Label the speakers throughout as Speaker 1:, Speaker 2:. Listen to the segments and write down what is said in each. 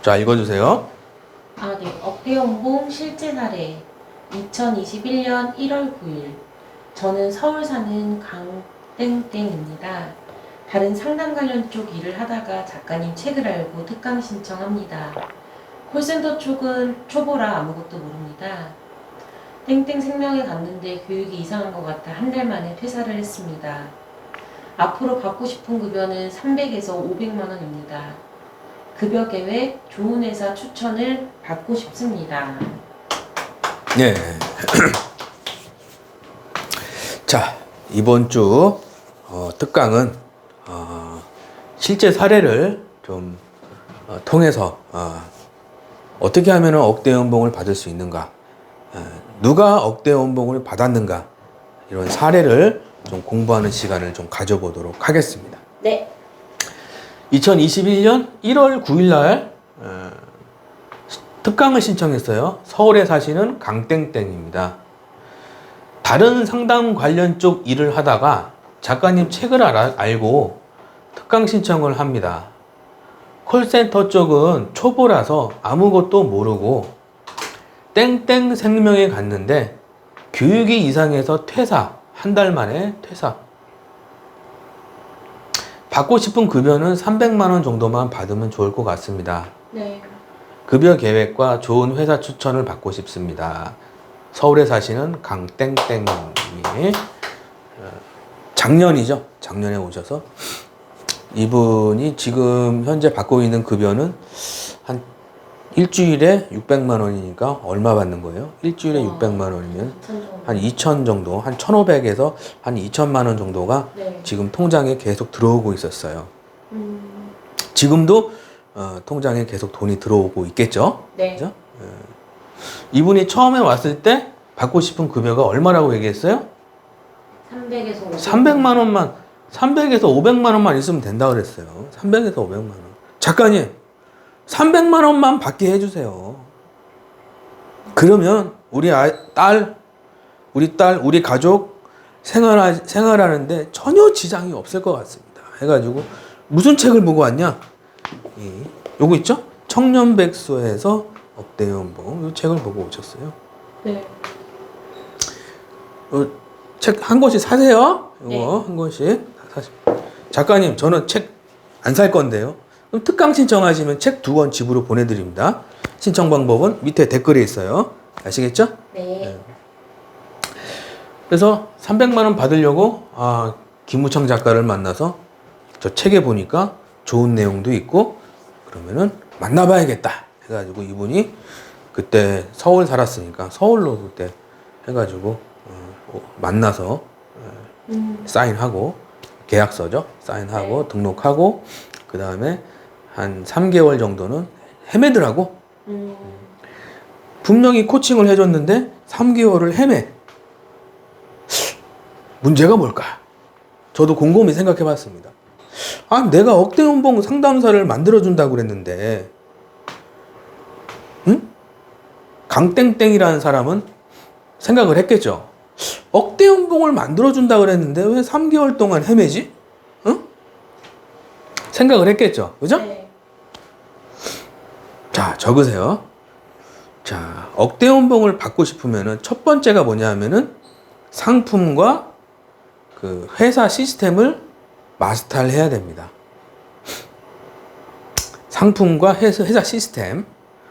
Speaker 1: 자, 읽어주세요.
Speaker 2: 네. 억대연봉 실제 사례 2021년 1월 9일 저는 서울 사는 강땡땡입니다. 다른 상담 관련 쪽 일을 하다가 작가님 책을 알고 특강 신청합니다. 콜센터 쪽은 초보라 아무것도 모릅니다. 땡땡 생명에 갔는데 교육이 이상한 것 같아 한 달 만에 퇴사를 했습니다. 앞으로 받고 싶은 급여는 300에서 500만 원입니다. 급여 계획, 좋은 회사 추천을 받고 싶습니다.
Speaker 1: 네. 자, 이번 주 특강은 실제 사례를 좀 통해서 어떻게 하면 억대 연봉을 받을 수 있는가, 누가 억대 연봉을 받았는가, 이런 사례를 좀 공부하는 시간을 좀 가져보도록 하겠습니다.
Speaker 2: 네.
Speaker 1: 2021년 1월 9일 날 특강을 신청했어요. 서울에 사시는 강땡땡입니다. 다른 상담 관련 쪽 일을 하다가 작가님 책을 알고 특강 신청을 합니다. 콜센터 쪽은 초보라서 아무것도 모르고 땡땡 생명에 갔는데 교육이 이상해서 퇴사, 한 달 만에 퇴사. 받고 싶은 급여는 300만 원 정도만 받으면 좋을 것 같습니다.
Speaker 2: 네.
Speaker 1: 급여 계획과 좋은 회사 추천을 받고 싶습니다. 서울에 사시는 강땡땡님이 작년이죠. 작년에 오셔서 이분이 지금 현재 받고 있는 급여는 한 일주일에 600만 원이니까 얼마 받는 거예요? 일주일에 600만 원이면 한 2천 정도, 한 1,500에서 한 2천만 원 정도가
Speaker 2: 네.
Speaker 1: 지금 통장에 계속 들어오고 있었어요. 지금도 통장에 계속 돈이 들어오고 있겠죠?
Speaker 2: 네.
Speaker 1: 그죠? 이분이 처음에 왔을 때 받고 싶은 급여가 얼마라고 얘기했어요?
Speaker 2: 300에서
Speaker 1: 300만 원만, 300에서 500만 원만 있으면 된다 그랬어요. 300에서 500만 원. 작가님, 300만 원만 받게 해주세요. 그러면 우리 우리 가족 생활하는데 전혀 지장이 없을 것 같습니다. 해가지고 무슨 책을 보고 왔냐? 요거 있죠? 청년백서에서 억대연봉 이 책을 보고 오셨어요.
Speaker 2: 네.
Speaker 1: 책 한 권씩 사세요. 이거
Speaker 2: 네.
Speaker 1: 한 권씩 사시. 작가님, 저는 책 안 살 건데요. 그럼 특강 신청하시면 책 2권 집으로 보내드립니다. 신청 방법은 밑에 댓글에 있어요. 아시겠죠?
Speaker 2: 네.
Speaker 1: 그래서 300만 원 받으려고 김우청 작가를 만나서 저 책에 보니까 좋은 내용도 있고 그러면은 만나봐야겠다 해가지고 이분이 그때 서울 살았으니까 서울로 그때 해가지고 만나서 사인하고 계약서죠. 사인하고
Speaker 2: 네.
Speaker 1: 등록하고 그 다음에 한 3개월 정도는 헤매더라고. 분명히 코칭을 해줬는데 3개월을 헤매. 문제가 뭘까? 저도 곰곰이 생각해 봤습니다. 내가 억대 연봉 상담사를 만들어준다고 그랬는데, 응? 강땡땡이라는 사람은 생각을 했겠죠. 억대 연봉을 만들어준다고 그랬는데 왜 3개월 동안 헤매지? 응? 생각을 했겠죠. 그죠?
Speaker 2: 네.
Speaker 1: 자, 적으세요. 자, 억대 연봉을 받고 싶으면은 첫 번째가 뭐냐 하면은 상품과 그 회사 시스템을 마스터를 해야 됩니다. 상품과 회사 시스템,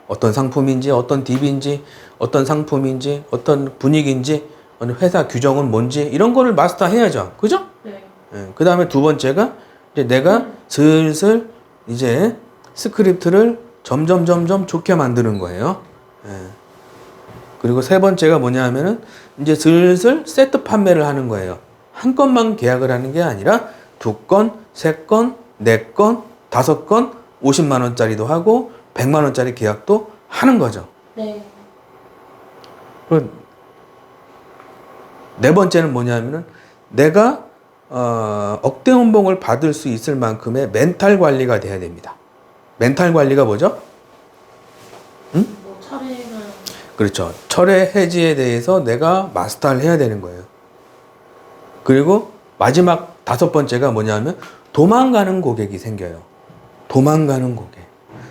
Speaker 1: 어떤 상품인지, 어떤 딥인지, 어떤 상품인지, 어떤 분위기인지, 회사 규정은 뭔지 이런 거를 마스터해야죠. 그죠?
Speaker 2: 네.
Speaker 1: 그 다음에 두 번째가 이제 내가 슬슬 이제 스크립트를 점점 좋게 만드는 거예요. 그리고 세 번째가 뭐냐 하면은 이제 슬슬 세트 판매를 하는 거예요. 한 건만 계약을 하는 게 아니라 2건, 3건, 4건, 5건, 50만 원짜리도 하고 100만 원짜리 계약도 하는 거죠.
Speaker 2: 네.
Speaker 1: 네 번째는 뭐냐면은 내가 억대 연봉을 받을 수 있을 만큼의 멘탈 관리가 돼야 됩니다. 멘탈 관리가 뭐죠? 응?
Speaker 2: 뭐 철회나
Speaker 1: 그렇죠. 철회 해지에 대해서 내가 마스터를 해야 되는 거예요. 그리고 마지막 5번째가 뭐냐면 도망가는 고객이 생겨요. 도망가는 고객.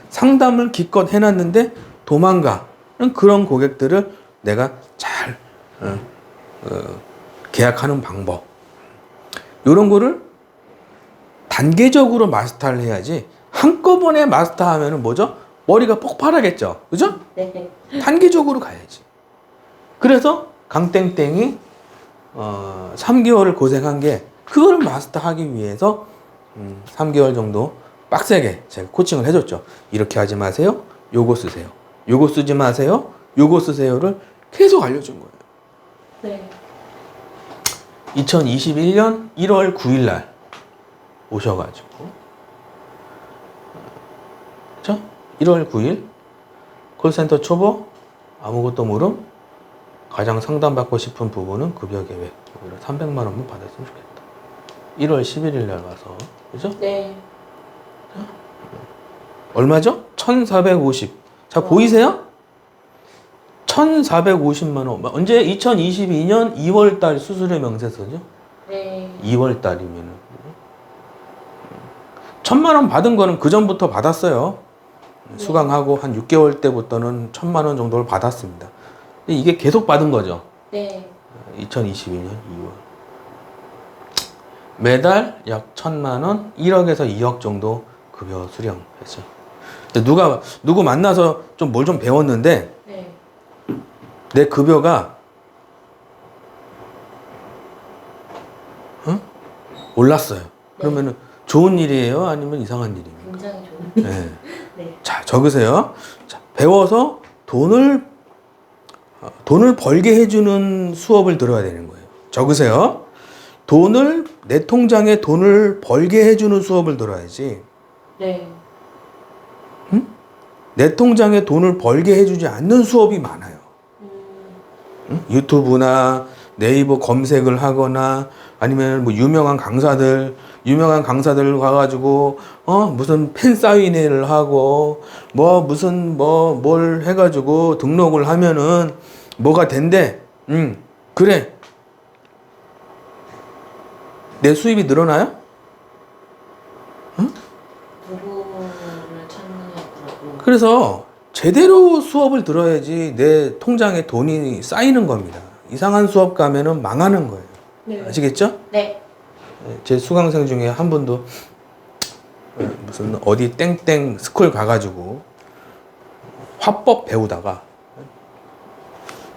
Speaker 1: 상담을 기껏 해놨는데 도망가는 그런 고객들을 내가 잘 계약하는 방법. 이런 거를 단계적으로 마스터를 해야지 한꺼번에 마스터하면은 뭐죠? 머리가 폭발하겠죠. 그죠?
Speaker 2: 네.
Speaker 1: 단계적으로 가야지. 그래서 강땡땡이 3개월을 고생한 게 그걸 마스터하기 위해서 3개월 정도 빡세게 제가 코칭을 해줬죠. 이렇게 하지 마세요. 요거 쓰세요. 요거 쓰지 마세요. 요거 쓰세요를 계속 알려준 거예요.
Speaker 2: 네.
Speaker 1: 2021년 1월 9일 날 오셔가지고 그쵸? 1월 9일 콜센터 초보 아무것도 모름 가장 상담받고 싶은 부분은 급여 계획 300만 원만 받았으면 좋겠다. 1월 11일 날 와서 그죠?
Speaker 2: 네.
Speaker 1: 얼마죠? 1450. 자 보이세요? 1450만 원. 언제? 2022년 2월 달 수수료 명세서죠?
Speaker 2: 네.
Speaker 1: 2월 달이면은 1000만 원 받은 거는 그 전부터 받았어요. 수강하고 한 6개월 때부터는 1000만 원 정도를 받았습니다. 근데 이게 계속 받은 거죠.
Speaker 2: 네.
Speaker 1: 2022년 2월. 매달 약 1000만 원, 1억에서 2억 정도 급여 수령했죠. 누구 만나서 좀 뭘 좀 배웠는데
Speaker 2: 네.
Speaker 1: 내 급여가 올랐어요. 그러면은 좋은 일이에요? 아니면 이상한 일입니까?
Speaker 2: 굉장히 좋은.
Speaker 1: 네.
Speaker 2: 네.
Speaker 1: 자, 적으세요. 자, 배워서 돈을 벌게 해주는 수업을 들어야 되는 거예요. 적으세요. 내 통장에 돈을 벌게 해주는 수업을 들어야지.
Speaker 2: 네.
Speaker 1: 내 통장에 돈을 벌게 해주지 않는 수업이 많아요. 유튜브나 네이버 검색을 하거나 아니면 뭐 유명한 강사들 가가지고 무슨 팬 사인회를 하고 뭘 해가지고 등록을 하면은 뭐가 된대. 그래. 내 수입이 늘어나요?
Speaker 2: 누구를 찾느냐고.
Speaker 1: 그래서 제대로 수업을 들어야지 내 통장에 돈이 쌓이는 겁니다. 이상한 수업 가면은 망하는 거예요.
Speaker 2: 네.
Speaker 1: 아시겠죠?
Speaker 2: 네.
Speaker 1: 제 수강생 중에 한 분도 무슨 어디 땡땡 스쿨 가가지고 화법 배우다가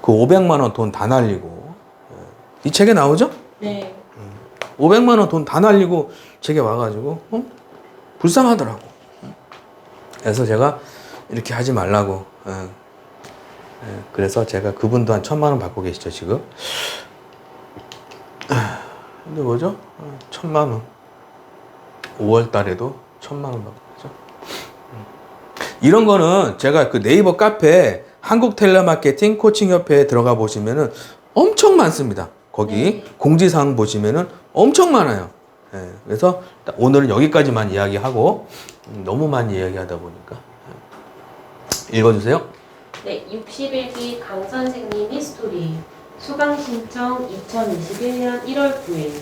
Speaker 1: 그 500만 원 돈 다 날리고 이 책에 나오죠?
Speaker 2: 네.
Speaker 1: 500만 원 돈 다 날리고 제게 와가지고 불쌍하더라고. 그래서 제가 이렇게 하지 말라고. 그래서 제가 그분도 한 1000만 원 받고 계시죠 지금. 근데 뭐죠? 1000만 원. 5월 달에도 1000만 원 받고 있죠. 이런 거는 제가 그 네이버 카페 한국 텔레마케팅 코칭협회에 들어가 보시면은 엄청 많습니다. 거기 공지사항 보시면은 엄청 많아요. 그래서 오늘은 여기까지만 이야기하고 너무 많이 이야기하다 보니까 읽어주세요.
Speaker 2: 네. 61기 강선생님 히스토리 수강 신청 2021년 1월 9일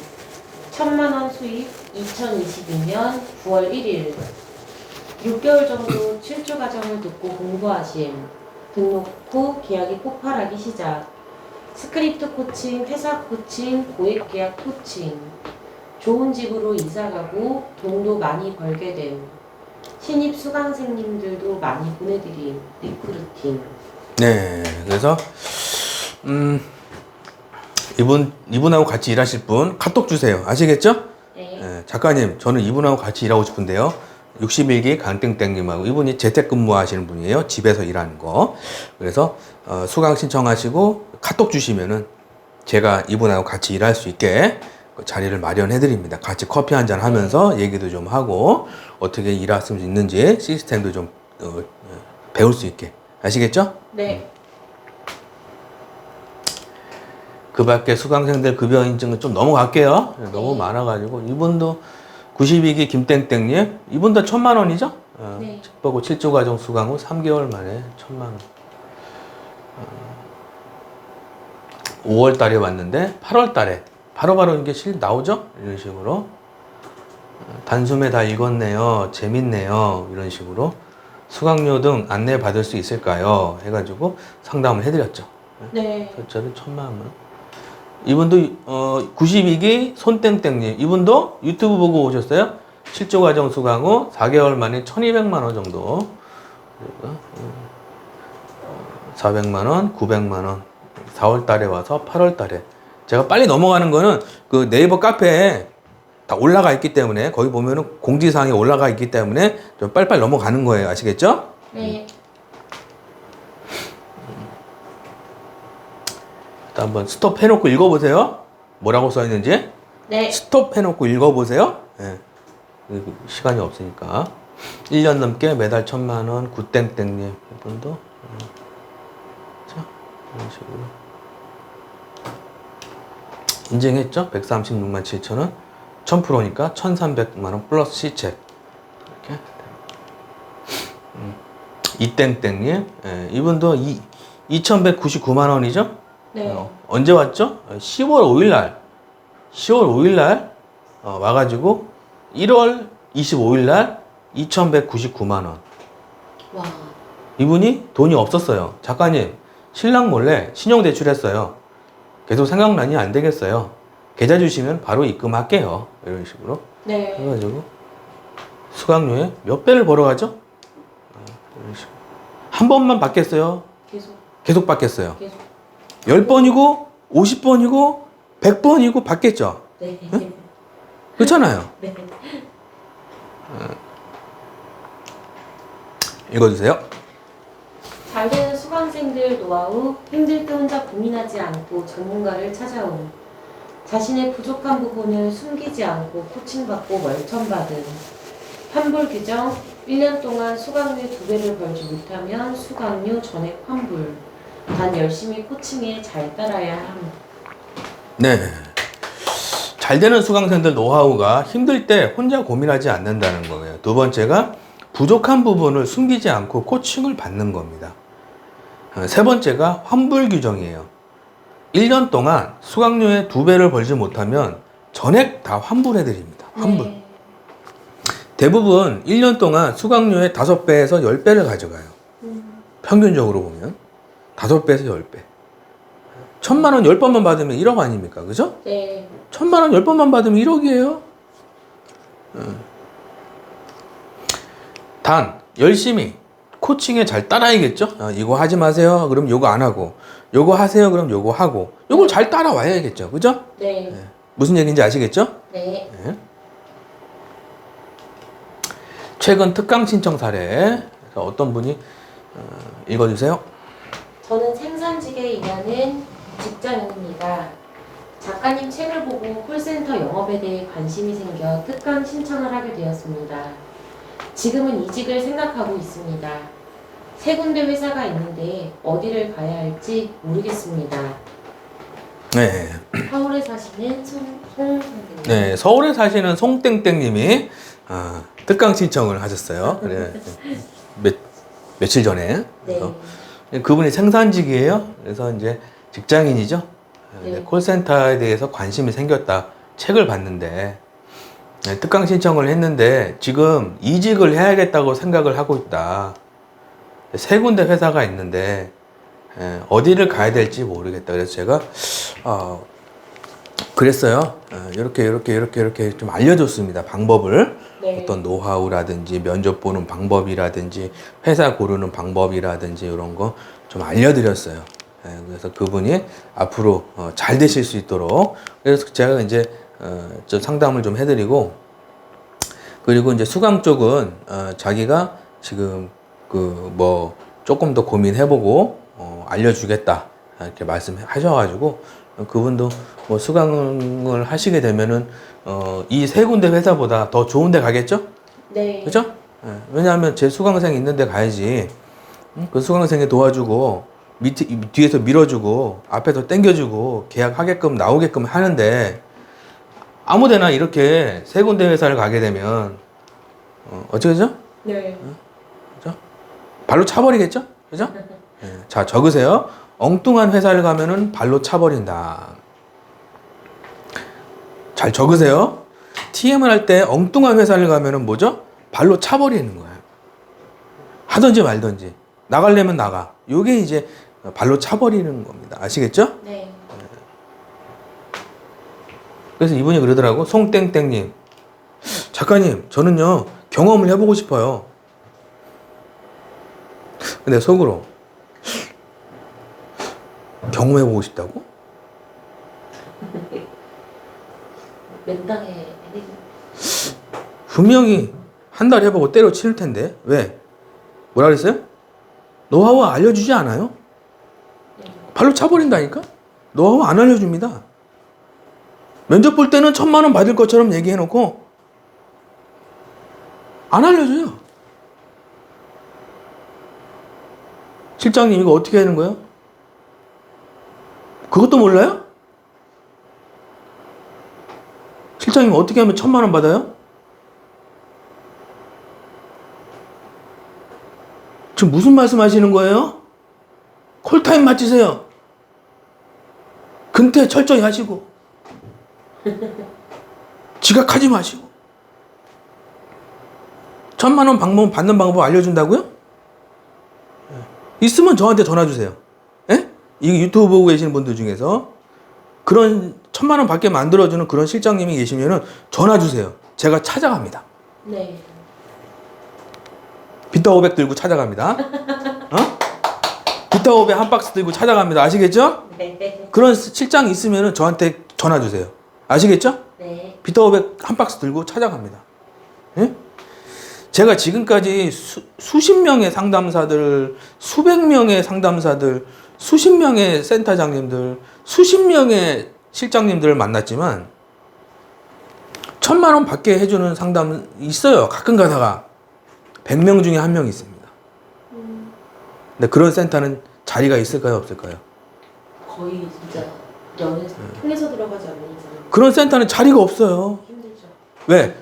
Speaker 2: 1000만 원 수입 2022년 9월 1일 6개월 정도 출조 과정을 듣고 공부하심 등록 후 계약이 폭발하기 시작 스크립트 코칭, 회사 코칭, 고액 계약 코칭 좋은 집으로 이사가고 돈도 많이 벌게 됨 신입 수강생님들도 많이 보내드림 리크루팅.
Speaker 1: 네, 그래서 이분하고 같이 일하실 분 카톡 주세요. 아시겠죠?
Speaker 2: 네.
Speaker 1: 작가님, 저는 이분하고 같이 일하고 싶은데요. 61기 강땡땡님하고 이분이 재택근무 하시는 분이에요. 집에서 일하는 거. 그래서 수강 신청하시고 카톡 주시면은 제가 이분하고 같이 일할 수 있게 그 자리를 마련해 드립니다. 같이 커피 한잔 하면서 얘기도 좀 하고 어떻게 일할 수 있는지 시스템도 좀 배울 수 있게. 아시겠죠?
Speaker 2: 네.
Speaker 1: 그 밖에 수강생들 급여 인증은 좀 넘어갈게요. 너무 많아가지고 이분도 92기 김땡땡님 이분도 1000만 원이죠?
Speaker 2: 네.
Speaker 1: 책 보고 7조 과정 수강 후 3개월 만에 1000만 원. 5월 달에 왔는데 8월 달에 바로바로 이게 실 나오죠? 이런 식으로 단숨에 다 읽었네요. 재밌네요. 이런 식으로 수강료 등 안내 받을 수 있을까요? 해가지고 상담을 해드렸죠.
Speaker 2: 네.
Speaker 1: 저는 1,000만 원. 이분도 92기 손땡땡님, 이분도 유튜브 보고 오셨어요. 실조과정 수강 후 4개월 만에 1,200만 원 정도. 400만 원, 900만 원. 4월 달에 와서 8월 달에. 제가 빨리 넘어가는 거는 그 네이버 카페에 다 올라가 있기 때문에, 거기 보면은 공지사항이 올라가 있기 때문에 좀 빨리빨리 넘어가는 거예요. 아시겠죠?
Speaker 2: 네.
Speaker 1: 일단 한번 스톱 해놓고 읽어보세요. 뭐라고 써 있는지.
Speaker 2: 네.
Speaker 1: 스톱 해놓고 읽어보세요. 예. 시간이 없으니까. 1년 넘게 매달 1,000만 원, 굿땡땡님. 이분도. 자, 이런 식으로. 인증했죠? 136만 7천 원. 1000%니까 1,300만 원 플러스 시책. 이렇게. 이땡땡님. 예, 이분도 2,199만 원이죠?
Speaker 2: 네.
Speaker 1: 언제 왔죠? 10월 5일 날 와가지고 1월 25일 날 2,199만 원.
Speaker 2: 와.
Speaker 1: 이분이 돈이 없었어요. 작가님, 신랑 몰래 신용 대출했어요. 계속 생각나니 안 되겠어요. 계좌 주시면 바로 입금할게요. 이런 식으로.
Speaker 2: 네.
Speaker 1: 해가지고 수강료에 몇 배를 벌어가죠? 이런 식으로. 한 번만 받겠어요. 계속 받겠어요.
Speaker 2: 계속.
Speaker 1: 10번이고 50번이고 100번이고 받겠죠.
Speaker 2: 네.
Speaker 1: 응? 그렇잖아요.
Speaker 2: 네.
Speaker 1: 읽어주세요.
Speaker 2: 잘 되는 수강생들 노하우, 힘들 때 혼자 고민하지 않고 전문가를 찾아옴. 자신의 부족한 부분을 숨기지 않고 코칭받고 멀쩡받음. 환불 규정, 1년 동안 수강료 2배를 벌지 못하면 수강료 전액 환불. 단 열심히 코칭에 잘 따라야 함.
Speaker 1: 네. 잘 되는 수강생들 노하우가 힘들 때 혼자 고민하지 않는다는 거예요. 두 번째가 부족한 부분을 숨기지 않고 코칭을 받는 겁니다. 세 번째가 환불 규정이에요. 1년 동안 수강료의 2배를 벌지 못하면 전액 다 환불해 드립니다. 환불.
Speaker 2: 네.
Speaker 1: 대부분 1년 동안 수강료의 5배에서 10배를 가져가요. 평균적으로 보면 5배에서 10배. 1,000만 원 10번만 받으면 1억 아닙니까? 그죠?
Speaker 2: 네.
Speaker 1: 1,000만 원 10번만 받으면 1억이에요. 단 열심히 코칭에 잘 따라야겠죠? 이거 하지 마세요. 그럼 요거 안 하고, 요거 하세요. 그럼 요거 하고, 요걸 잘 따라와야겠죠. 그죠?
Speaker 2: 네.
Speaker 1: 무슨 얘기인지 아시겠죠?
Speaker 2: 네.
Speaker 1: 네. 최근 특강 신청 사례. 어떤 분이 읽어주세요.
Speaker 2: 저는 생산직에 일하는 직장인입니다. 작가님 책을 보고 콜센터 영업에 대해 관심이 생겨 특강 신청을 하게 되었습니다. 지금은 이직을 생각하고 있습니다. 3군데 회사가 있는데 어디를 가야 할지 모르겠습니다.
Speaker 1: 네.
Speaker 2: 서울에 사시는 송선생님.
Speaker 1: 네. 서울에 사시는 송땡땡님이 특강 신청을 하셨어요. 그래. 며칠 전에. 그래서 그분이 생산직이에요. 그래서 이제 직장인이죠.
Speaker 2: 네.
Speaker 1: 콜센터에 대해서 관심이 생겼다. 책을 봤는데 특강 신청을 했는데 지금 이직을 해야겠다고 생각을 하고 있다. 3군데 회사가 있는데 어디를 가야 될지 모르겠다. 그래서 제가 그랬어요. 이렇게 좀 알려줬습니다. 방법을.
Speaker 2: 네.
Speaker 1: 어떤 노하우라든지 면접 보는 방법이라든지 회사 고르는 방법이라든지 이런 거 좀 알려드렸어요. 그래서 그분이 앞으로 잘 되실 수 있도록, 그래서 제가 이제 좀 상담을 좀 해드리고, 그리고 이제 수강 쪽은 자기가 지금 그 뭐 조금 더 고민해보고 알려주겠다 이렇게 말씀하셔가지고, 그분도 뭐 수강을 하시게 되면은 이 3군데 회사보다 더 좋은 데 가겠죠?
Speaker 2: 네.
Speaker 1: 그죠? 왜냐하면 제 수강생 있는데 가야지. 그 수강생이 도와주고 뒤에서 밀어주고 앞에서 당겨주고 계약하게끔 나오게끔 하는데, 아무데나 이렇게 3군데 회사를 가게 되면 어떻게 되죠?
Speaker 2: 네.
Speaker 1: 그죠? 발로 차버리겠죠? 그죠? 자, 적으세요. 엉뚱한 회사를 가면은 발로 차버린다. 잘 적으세요. TM을 할 때 엉뚱한 회사를 가면은 뭐죠? 발로 차버리는 거예요. 하든지 말든지 나가려면 나가. 요게 이제 발로 차버리는 겁니다. 아시겠죠?
Speaker 2: 네.
Speaker 1: 그래서 이분이 그러더라고. 송땡땡님, 작가님, 저는요 경험을 해보고 싶어요. 근데 속으로 경험해보고 싶다고?
Speaker 2: 맨땅에 헤딩.
Speaker 1: 분명히 한 달 해보고 때려칠 텐데 왜? 뭐라 그랬어요? 노하우 알려주지 않아요? 발로 차버린다니까? 노하우 안 알려줍니다. 면접 볼 때는 1,000만 원 받을 것처럼 얘기해놓고 안 알려줘요. 실장님 이거 어떻게 하는 거예요? 그것도 몰라요? 실장님 어떻게 하면 1,000만 원 받아요? 지금 무슨 말씀 하시는 거예요? 콜타임 맞추세요. 근태 철저히 하시고 지각하지 마시고 1,000만 원 방법 받는 방법 알려준다고요? 있으면 저한테 전화 주세요. 예? 이 유튜브 보고 계시는 분들 중에서 그런 1,000만 원 받게 만들어주는 그런 실장님이 계시면은 전화 주세요. 제가 찾아갑니다.
Speaker 2: 네.
Speaker 1: 비타 500 들고 찾아갑니다. 어? 비타 500 한 박스 들고 찾아갑니다. 아시겠죠?
Speaker 2: 네.
Speaker 1: 그런 실장 있으면은 저한테 전화 주세요. 아시겠죠?
Speaker 2: 네.
Speaker 1: 비타 500 한 박스 들고 찾아갑니다. 예? 제가 지금까지 수십 명의 상담사들, 수백 명의 상담사들, 수십 명의 센터장님들, 수십 명의 실장님들을 만났지만 1,000만 원 받게 해주는 상담은 있어요. 가끔 가다가 100명 중에 1명 있습니다. 근데 그런 센터는 자리가 있을까요? 없을까요?
Speaker 2: 거의 진짜 통해서 들어가지 않는 이상
Speaker 1: 그런 센터는 자리가 없어요.
Speaker 2: 힘들죠.
Speaker 1: 왜?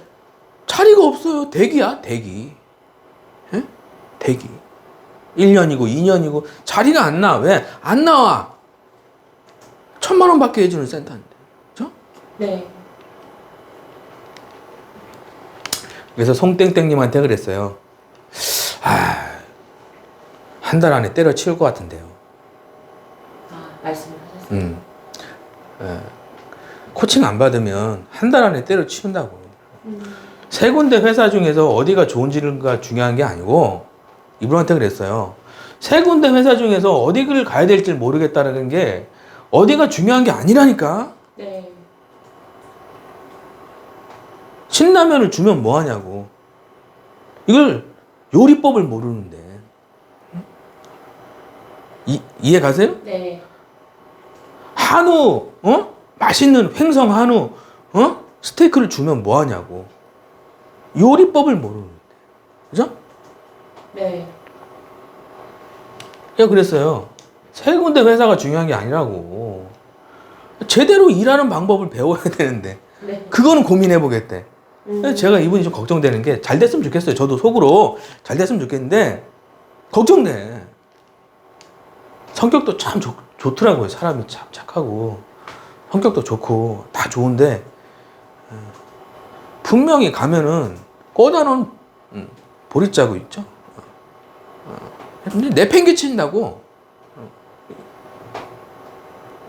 Speaker 1: 자리가 없어요. 대기야, 대기. 예? 대기. 1년이고 2년이고 자리가 안 나와. 왜? 안 나와. 1,000만 원 받게 해주는 센터인데. 그죠?
Speaker 2: 네.
Speaker 1: 그래서 송땡땡님한테 그랬어요. 한 달 안에 때려치울 것 같은데요.
Speaker 2: 아, 말씀을 하셨어요.
Speaker 1: 예. 코칭 안 받으면 한 달 안에 때려치운다고. 세 군데 회사 중에서 어디가 좋은지가 중요한 게 아니고 이분한테 그랬어요. 세 군데 회사 중에서 어디를 가야 될지 모르겠다는 게 어디가 중요한 게 아니라니까.
Speaker 2: 네.
Speaker 1: 신라면을 주면 뭐 하냐고. 이걸 요리법을 모르는데. 이해 가세요?
Speaker 2: 네.
Speaker 1: 한우, 맛있는 횡성 한우, 스테이크를 주면 뭐 하냐고. 요리법을 모르는데. 그죠?
Speaker 2: 네.
Speaker 1: 제가 그랬어요. 세 군데 회사가 중요한 게 아니라고. 제대로 일하는 방법을 배워야 되는데.
Speaker 2: 네.
Speaker 1: 그거는 고민해 보겠대. 그래서 제가 이분이 좀 걱정되는 게 잘 됐으면 좋겠어요. 저도 속으로 잘 됐으면 좋겠는데 걱정돼. 성격도 참 좋더라고요. 사람이 참 착하고 성격도 좋고 다 좋은데 분명히 가면은 꺼다놓은 보릿자루 있죠. 근데 내팽개친다고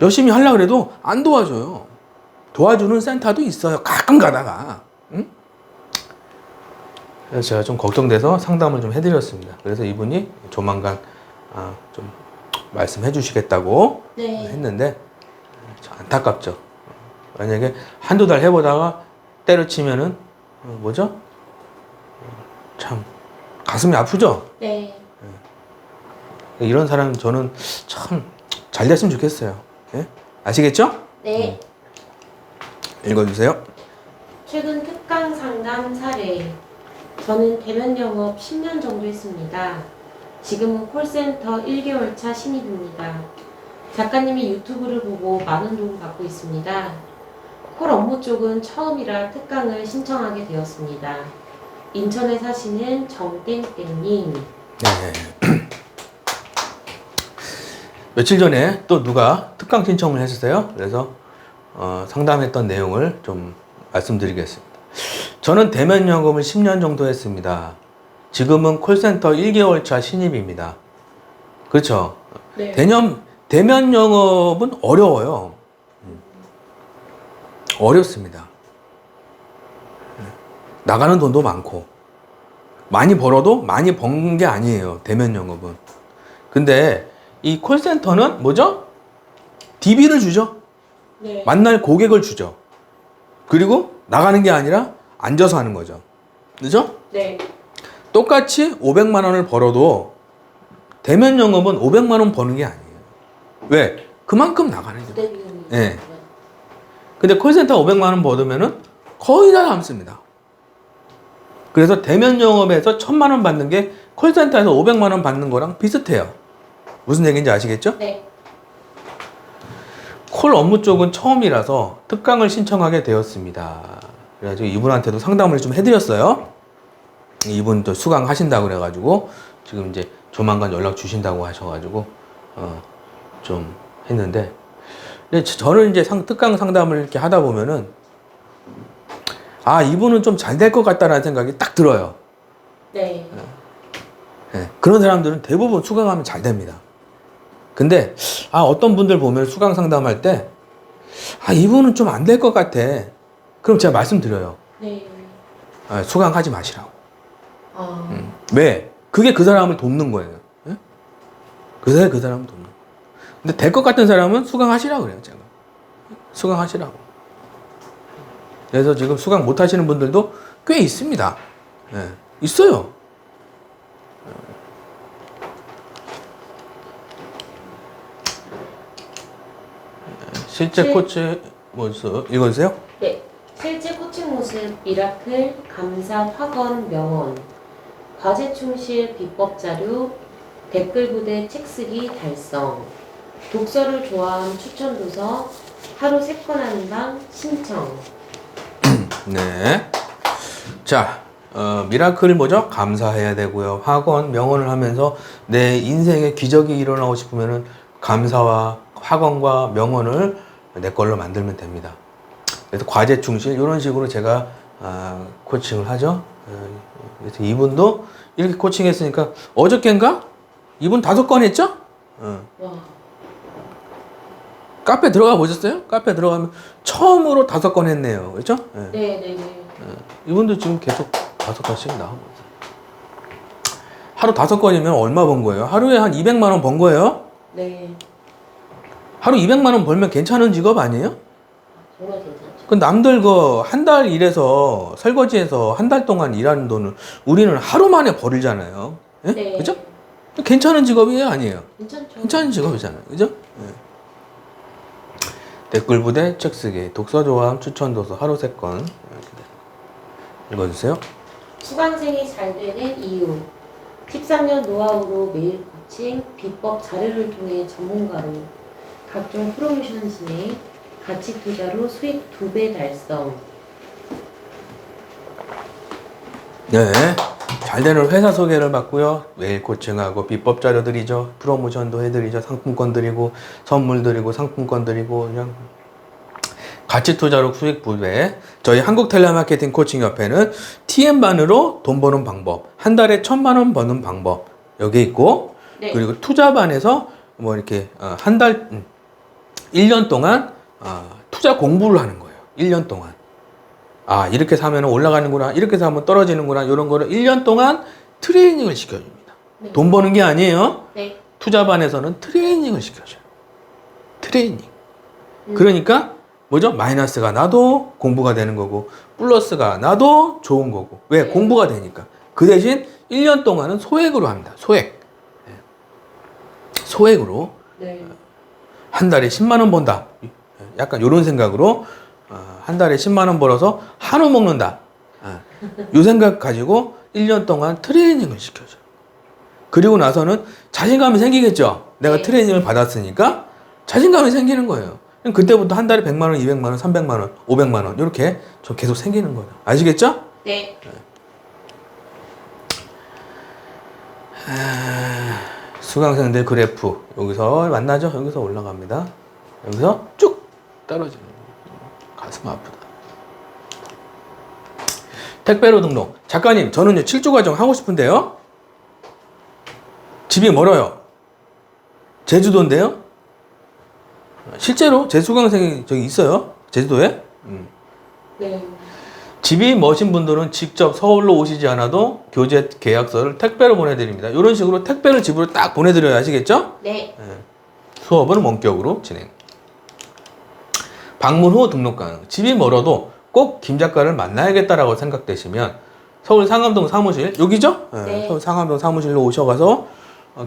Speaker 1: 열심히 하려고 해도 안 도와줘요. 도와주는 센터도 있어요. 가끔 가다가. 응? 그래서 제가 좀 걱정돼서 상담을 좀 해드렸습니다. 그래서 이분이 조만간 좀 말씀해 주시겠다고
Speaker 2: 네.
Speaker 1: 했는데 참 안타깝죠. 만약에 한두 달 해보다가 때려치면은 뭐죠? 참 가슴이 아프죠?
Speaker 2: 네.
Speaker 1: 이런 사람 저는 참 잘 됐으면 좋겠어요. 예? 아시겠죠?
Speaker 2: 네.
Speaker 1: 읽어주세요.
Speaker 2: 최근 특강 상담 사례. 저는 대면 영업 10년 정도 했습니다. 지금은 콜센터 1개월 차 신입입니다. 작가님이 유튜브를 보고 많은 도움 받고 있습니다. 콜 업무 쪽은 처음이라 특강을 신청하게 되었습니다. 인천에 사시는 정땡땡님.
Speaker 1: 네. 며칠 전에 또 누가 특강 신청을 했었어요. 그래서 상담했던 내용을 좀 말씀드리겠습니다. 저는 대면 영업을 10년 정도 했습니다. 지금은 콜센터 1개월 차 신입입니다. 그렇죠?
Speaker 2: 네.
Speaker 1: 대면 영업은 어려워요. 어렵습니다. 나가는 돈도 많고 많이 벌어도 많이 번 게 아니에요. 대면 영업은. 근데 이 콜센터는 뭐죠? DB를 주죠.
Speaker 2: 네.
Speaker 1: 만날 고객을 주죠. 그리고 나가는 게 아니라 앉아서 하는 거죠. 그죠?
Speaker 2: 네.
Speaker 1: 똑같이 500만 원을 벌어도 대면 영업은 500만 원 버는 게 아니에요. 왜? 그만큼 나가는 거예요.
Speaker 2: 부대 비용이.
Speaker 1: 예. 근데 콜센터 500만 원 벌으면은 거의 다 남습니다. 그래서 대면 영업에서 1000만 원 받는 게 콜센터에서 500만 원 받는 거랑 비슷해요. 무슨 얘기인지 아시겠죠?
Speaker 2: 네.
Speaker 1: 콜 업무 쪽은 처음이라서 특강을 신청하게 되었습니다. 그래가지고 이분한테도 상담을 좀 해드렸어요. 이분 또 수강하신다고 그래가지고 지금 이제 조만간 연락 주신다고 하셔가지고 좀 했는데, 근데 저는 이제 특강 상담을 이렇게 하다 보면은 아, 이분은 좀 잘 될 것 같다라는 생각이 딱 들어요.
Speaker 2: 네.
Speaker 1: 예, 그런 사람들은 대부분 수강하면 잘 됩니다. 근데 어떤 분들 보면 수강 상담할 때 이분은 좀 안 될 것 같아. 그럼 제가 말씀드려요.
Speaker 2: 네.
Speaker 1: 수강하지 마시라고.
Speaker 2: 아.
Speaker 1: 왜? 그게 그 사람을 돕는 거예요. 예? 그게 그 사람을 돕는 거예요. 근데 될 것 같은 사람은 수강하시라고 그래요, 제가. 수강하시라고. 그래서 지금 수강 못 하시는 분들도 꽤 있습니다. 예, 있어요. 실제 코치 모습 읽어주세요.
Speaker 2: 네. 실제 코칭 모습, 미라클, 감사, 확언, 명언, 과제 충실, 비법 자료, 댓글 부대 책 쓰기 달성, 독서를 좋아함 추천 도서, 하루 3건 하는 방 신청.
Speaker 1: 네. 자, 미라클 뭐죠? 감사해야 되고요. 학원, 명언을 하면서 내 인생에 기적이 일어나고 싶으면은 감사와 학원과 명언을 내 걸로 만들면 됩니다. 그래서 과제 충실 이런 식으로 제가 코칭을 하죠. 그래서 이분도 이렇게 코칭했으니까 어저께인가? 이분 5건 했죠?
Speaker 2: 와.
Speaker 1: 카페 들어가 보셨어요? 카페 들어가면 처음으로 5건 했네요. 그렇죠? 네.
Speaker 2: 네네네.
Speaker 1: 이분도 지금 계속 5건씩 나오고 있어요. 하루 5건이면 얼마 번 거예요? 하루에 한 200만 원 번 거예요?
Speaker 2: 네.
Speaker 1: 하루 200만 원 벌면 괜찮은 직업 아니에요?
Speaker 2: 정말 괜찮죠.
Speaker 1: 그 남들 한 달 일해서 설거지해서 한 달 동안 일하는 돈을 우리는 하루 만에 버리잖아요. 예?
Speaker 2: 네.
Speaker 1: 그죠? 괜찮은 직업이에요, 아니에요?
Speaker 2: 괜찮죠.
Speaker 1: 괜찮은 직업이잖아요. 그죠? 예. 댓글 부대, 책 쓰기, 독서 좋아함, 추천 도서, 하루 3건. 읽어주세요.
Speaker 2: 수강생이 잘 되는 이유. 13년 노하우로 매일 코칭, 비법 자료를 통해 전문가로 각종 프로모션 진행, 가치 투자로 수익 2배 달성.
Speaker 1: 네. 잘 되는 회사 소개를 받고요. 매일 코칭하고 비법 자료 드리죠. 프로모션도 해드리죠. 상품권 드리고, 선물 드리고, 상품권 드리고, 그냥 가치 투자로 수익 2배. 저희 한국 텔레마케팅 코칭 협회는 TM반으로 돈 버는 방법, 한 달에 1000만 원 버는 방법 여기 있고,
Speaker 2: 네.
Speaker 1: 그리고 투자반에서 뭐 이렇게 1년 동안 투자 공부를 하는 거예요. 1년 동안. 이렇게 사면 올라가는구나, 이렇게 사면 떨어지는구나, 이런 거를 1년 동안 트레이닝을 시켜줍니다.
Speaker 2: 네.
Speaker 1: 돈 버는 게 아니에요.
Speaker 2: 네.
Speaker 1: 투자반에서는 트레이닝을 시켜줘요. 트레이닝. 그러니까 뭐죠? 마이너스가 나도 공부가 되는 거고, 플러스가 나도 좋은 거고. 왜?
Speaker 2: 네.
Speaker 1: 공부가 되니까. 그 대신 1년 동안은 소액으로 합니다. 소액. 소액으로
Speaker 2: 네.
Speaker 1: 한 달에 10만 원 번다. 약간 이런 생각으로 한 달에 10만 원 벌어서 한우 먹는다. 이 생각 가지고 1년 동안 트레이닝을 시켜줘요. 그리고 나서는 자신감이 생기겠죠. 내가
Speaker 2: 네.
Speaker 1: 트레이닝을 받았으니까 자신감이 생기는 거예요. 그때부터 한 달에 100만 원, 200만 원, 300만 원, 500만 원 이렇게 좀 계속 생기는 거예요. 아시겠죠?
Speaker 2: 네.
Speaker 1: 수강생들 그래프 여기서 만나죠? 여기서 올라갑니다. 여기서 쭉 떨어지는 거예요. 가슴 아프다. 택배로 등록. 작가님, 저는요, 7조 과정 하고 싶은데요. 집이 멀어요. 제주도인데요. 실제로 제 수강생이 저기 있어요. 제주도에.
Speaker 2: 네.
Speaker 1: 집이 머신 분들은 직접 서울로 오시지 않아도 교재 계약서를 택배로 보내드립니다. 이런 식으로 택배를 집으로 딱 보내드려야 아시겠죠?
Speaker 2: 네.
Speaker 1: 수업은 원격으로 진행. 방문 후 등록 가능. 집이 멀어도 꼭 김 작가를 만나야겠다라고 생각되시면 서울 상암동 사무실, 여기죠?
Speaker 2: 네.
Speaker 1: 서울 상암동 사무실로 오셔가서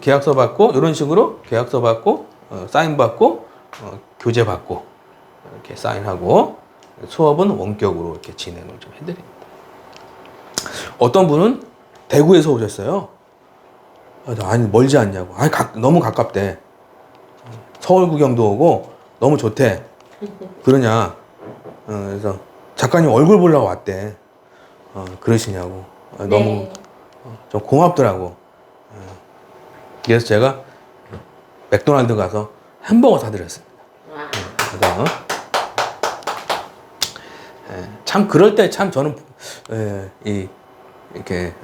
Speaker 1: 계약서 받고 이런 식으로 계약서 받고 사인 받고 교재 받고 이렇게 사인하고 수업은 원격으로 이렇게 진행을 좀 해드립니다. 어떤 분은 대구에서 오셨어요. 아니 멀지 않냐고. 아니 너무 가깝대. 서울 구경도 오고 너무 좋대. 그러냐. 그래서 작가님 얼굴 보려고 왔대. 그러시냐고. 너무
Speaker 2: 네.
Speaker 1: 좀 고맙더라고. 그래서 제가 맥도날드 가서 햄버거 사드렸습니다.
Speaker 2: 와.
Speaker 1: 그래서 참 그럴 때 참 저는 이렇게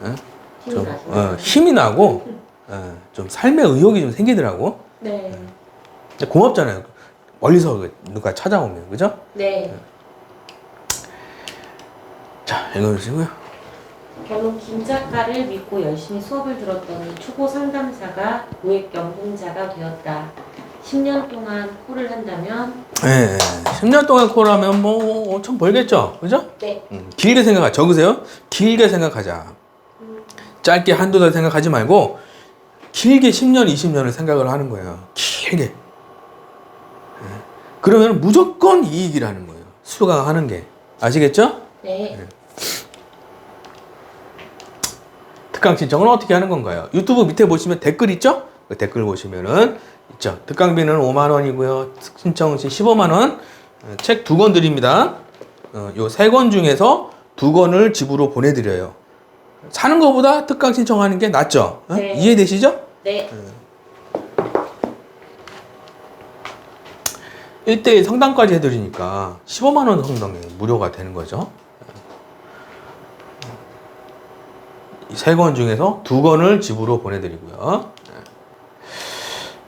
Speaker 2: 힘이
Speaker 1: 좀
Speaker 2: 나시나요?
Speaker 1: 힘이 나고 좀 삶의 의욕이 좀 생기더라고.
Speaker 2: 네.
Speaker 1: 근데 고맙잖아요. 멀리서 누가 찾아오면 그죠?
Speaker 2: 네.
Speaker 1: 자 읽어주시고요.
Speaker 2: 결국 김 작가를 믿고 열심히 수업을 들었더니 초보 상담사가 고액 연봉자가 되었다. 10년 동안 콜을 한다면
Speaker 1: 10년 동안 콜하면 뭐 엄청 벌겠죠, 그죠?
Speaker 2: 네.
Speaker 1: 길게 생각하. 적으세요. 길게 생각하자. 짧게 한두 달 생각하지 말고 길게 10년, 20년을 생각을 하는 거예요. 길게. 그러면 무조건 이익이라는 거예요. 수강하는 게. 아시겠죠?
Speaker 2: 네.
Speaker 1: 특강 신청은 어떻게 하는 건가요? 유튜브 밑에 보시면 댓글 있죠? 그 댓글 보시면은 있죠. 특강비는 5만 원이고요. 신청 시 15만 원. 책 2권 드립니다. 요 3권 중에서 2권을 집으로 보내드려요. 사는 것보다 특강 신청하는 게 낫죠?
Speaker 2: 네.
Speaker 1: 이해되시죠?
Speaker 2: 네.
Speaker 1: 1대1 상담까지 해드리니까 15만 원 상담이 무료가 되는 거죠. 이 3권 중에서 2권을 집으로 보내드리고요.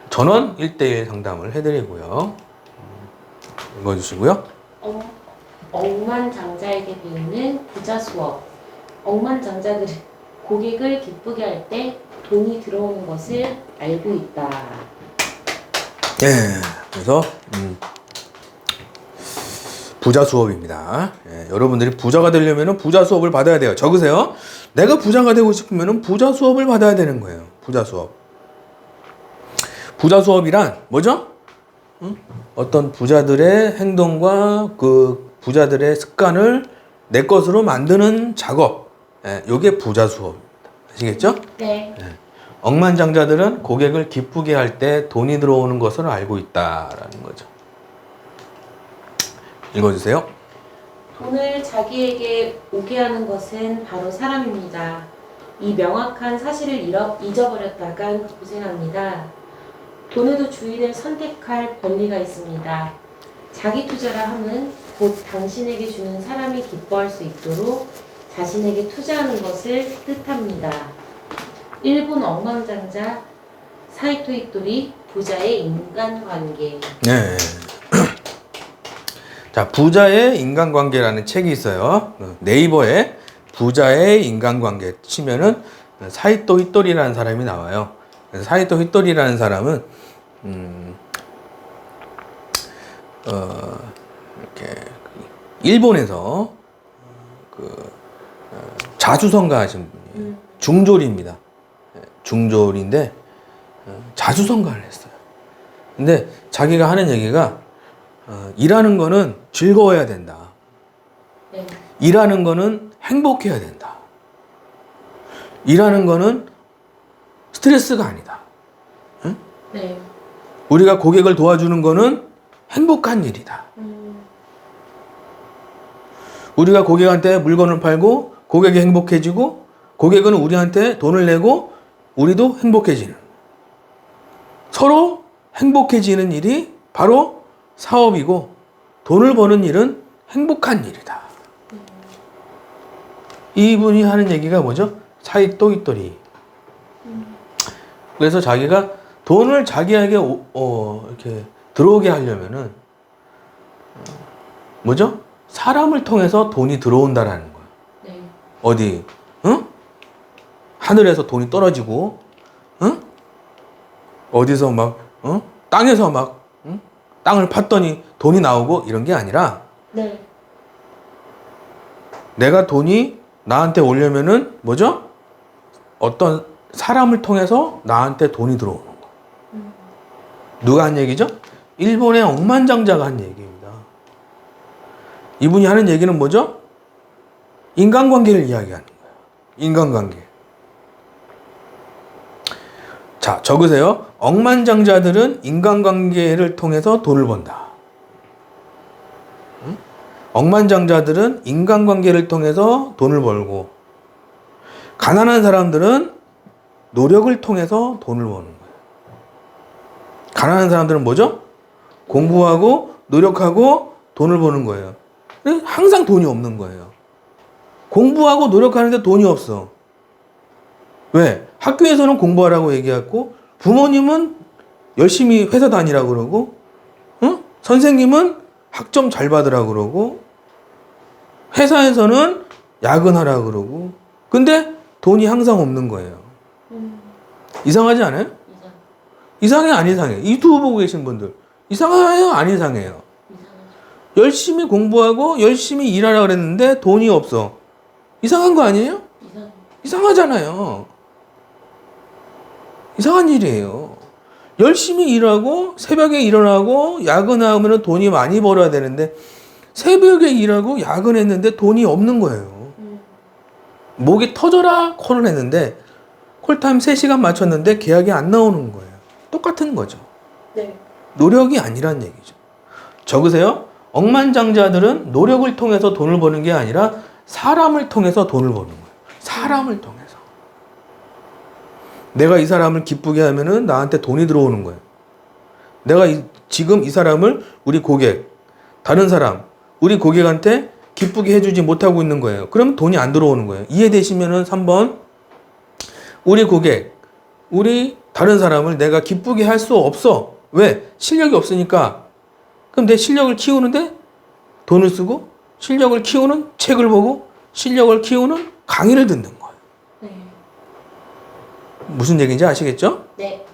Speaker 1: 전원 1대1 상담을 해드리고요. 읽어주시고요.
Speaker 2: 억만장자에게 배우는 부자 수업. 억만장자들은 고객을 기쁘게 할 때 돈이 들어오는 것을 알고 있다.
Speaker 1: 그래서 부자 수업입니다. 여러분들이 부자가 되려면 부자 수업을 받아야 돼요. 적으세요. 내가 부자가 되고 싶으면 부자 수업을 받아야 되는 거예요. 부자 수업. 부자 수업이란 뭐죠? 어떤 부자들의 행동과 그 부자들의 습관을 내 것으로 만드는 작업. 요게 부자 수업입니다. 아시겠죠?
Speaker 2: 네.
Speaker 1: 억만장자들은 고객을 기쁘게 할 때 돈이 들어오는 것을 알고 있다라는 거죠. 읽어주세요.
Speaker 2: 돈을 자기에게 오게 하는 것은 바로 사람입니다. 이 명확한 사실을 잊어버렸다간 고생합니다. 돈에도 주인을 선택할 권리가 있습니다. 자기 투자라 함은 곧 당신에게 주는 사람이 기뻐할 수 있도록 자신에게 투자하는 것을 뜻합니다. 일본 억만장자 사이토 이토리 부자의 인간관계.
Speaker 1: 네. 자, 부자의 인간관계라는 책이 있어요. 네이버에 부자의 인간관계 치면은 사이토 히토리라는 사람이 나와요. 그래서 사이토 히토리라는 사람은 이렇게 일본에서 자수성가 하신 분이에요. 중졸입니다. 중졸인데 자수성가를 했어요. 근데 자기가 하는 얘기가 일하는 거는 즐거워야 된다.
Speaker 2: 네.
Speaker 1: 일하는 거는 행복해야 된다. 일하는 거는 스트레스가 아니다. 응?
Speaker 2: 네.
Speaker 1: 우리가 고객을 도와주는 거는 행복한 일이다. 우리가 고객한테 물건을 팔고 고객이 행복해지고 고객은 우리한테 돈을 내고 우리도 행복해지는, 서로 행복해지는 일이 바로 사업이고 돈을 버는 일은 행복한 일이다. 이분이 하는 얘기가 뭐죠? 사이 또이또리. 그래서 자기가 돈을 자기에게 이렇게 들어오게 하려면은 뭐죠? 사람을 통해서 돈이 들어온다라는 거야.
Speaker 2: 네.
Speaker 1: 어디? 응? 하늘에서 돈이 떨어지고, 응? 어디서 막, 응? 땅에서 막, 응? 땅을 팠더니 돈이 나오고 이런 게 아니라
Speaker 2: 네.
Speaker 1: 내가 돈이 나한테 오려면은 뭐죠? 어떤 사람을 통해서 나한테 돈이 들어오는 거. 누가 한 얘기죠? 일본의 억만장자가 한 얘기입니다. 이분이 하는 얘기는 뭐죠? 인간관계를 이야기하는 거예요. 인간관계. 자, 적으세요. 억만장자들은 인간관계를 통해서 돈을 번다. 응? 억만장자들은 인간관계를 통해서 돈을 벌고, 가난한 사람들은 노력을 통해서 돈을 버는 거예요. 가난한 사람들은 뭐죠? 공부하고 노력하고 돈을 버는 거예요. 근데 항상 돈이 없는 거예요. 공부하고 노력하는데 돈이 없어. 왜? 학교에서는 공부하라고 얘기하고 부모님은 열심히 회사 다니라고 그러고 선생님은 학점 잘 받으라고 그러고 회사에서는 야근하라고 그러고 근데 돈이 항상 없는 거예요. 이상하지 않아요? 이상해 안 이상해? 이 유튜브 보고 계신 분들 이상해요 안 이상해요? 열심히 공부하고 열심히 일하라 그랬는데 돈이 없어. 이상한 거 아니에요? 이상하잖아요. 이상한 일이에요. 열심히 일하고 새벽에 일어나고 야근하면 돈이 많이 벌어야 되는데 새벽에 일하고 야근했는데 돈이 없는 거예요. 목이 터져라 콜을 했는데 콜타임 3시간 맞췄는데 계약이 안 나오는 거예요. 똑같은 거죠.
Speaker 2: 네. 노력이
Speaker 1: 아니란 얘기죠. 적으세요. 억만장자들은 노력을 통해서 돈을 버는 게 아니라 사람을 통해서 돈을 버는 거예요. 사람을 통해서. 내가 이 사람을 기쁘게 하면은 나한테 돈이 들어오는 거예요. 내가 지금 이 사람을 우리 고객, 다른 사람, 우리 고객한테 기쁘게 해주지 못하고 있는 거예요. 그럼 돈이 안 들어오는 거예요. 이해되시면은 3번. 우리 고객, 우리 다른 사람을 내가 기쁘게 할 수 없어. 왜? 실력이 없으니까. 그럼 내 실력을 키우는데 돈을 쓰고 실력을 키우는 책을 보고 실력을 키우는 강의를 듣는 거예요.
Speaker 2: 네.
Speaker 1: 무슨 얘기인지 아시겠죠?
Speaker 2: 네.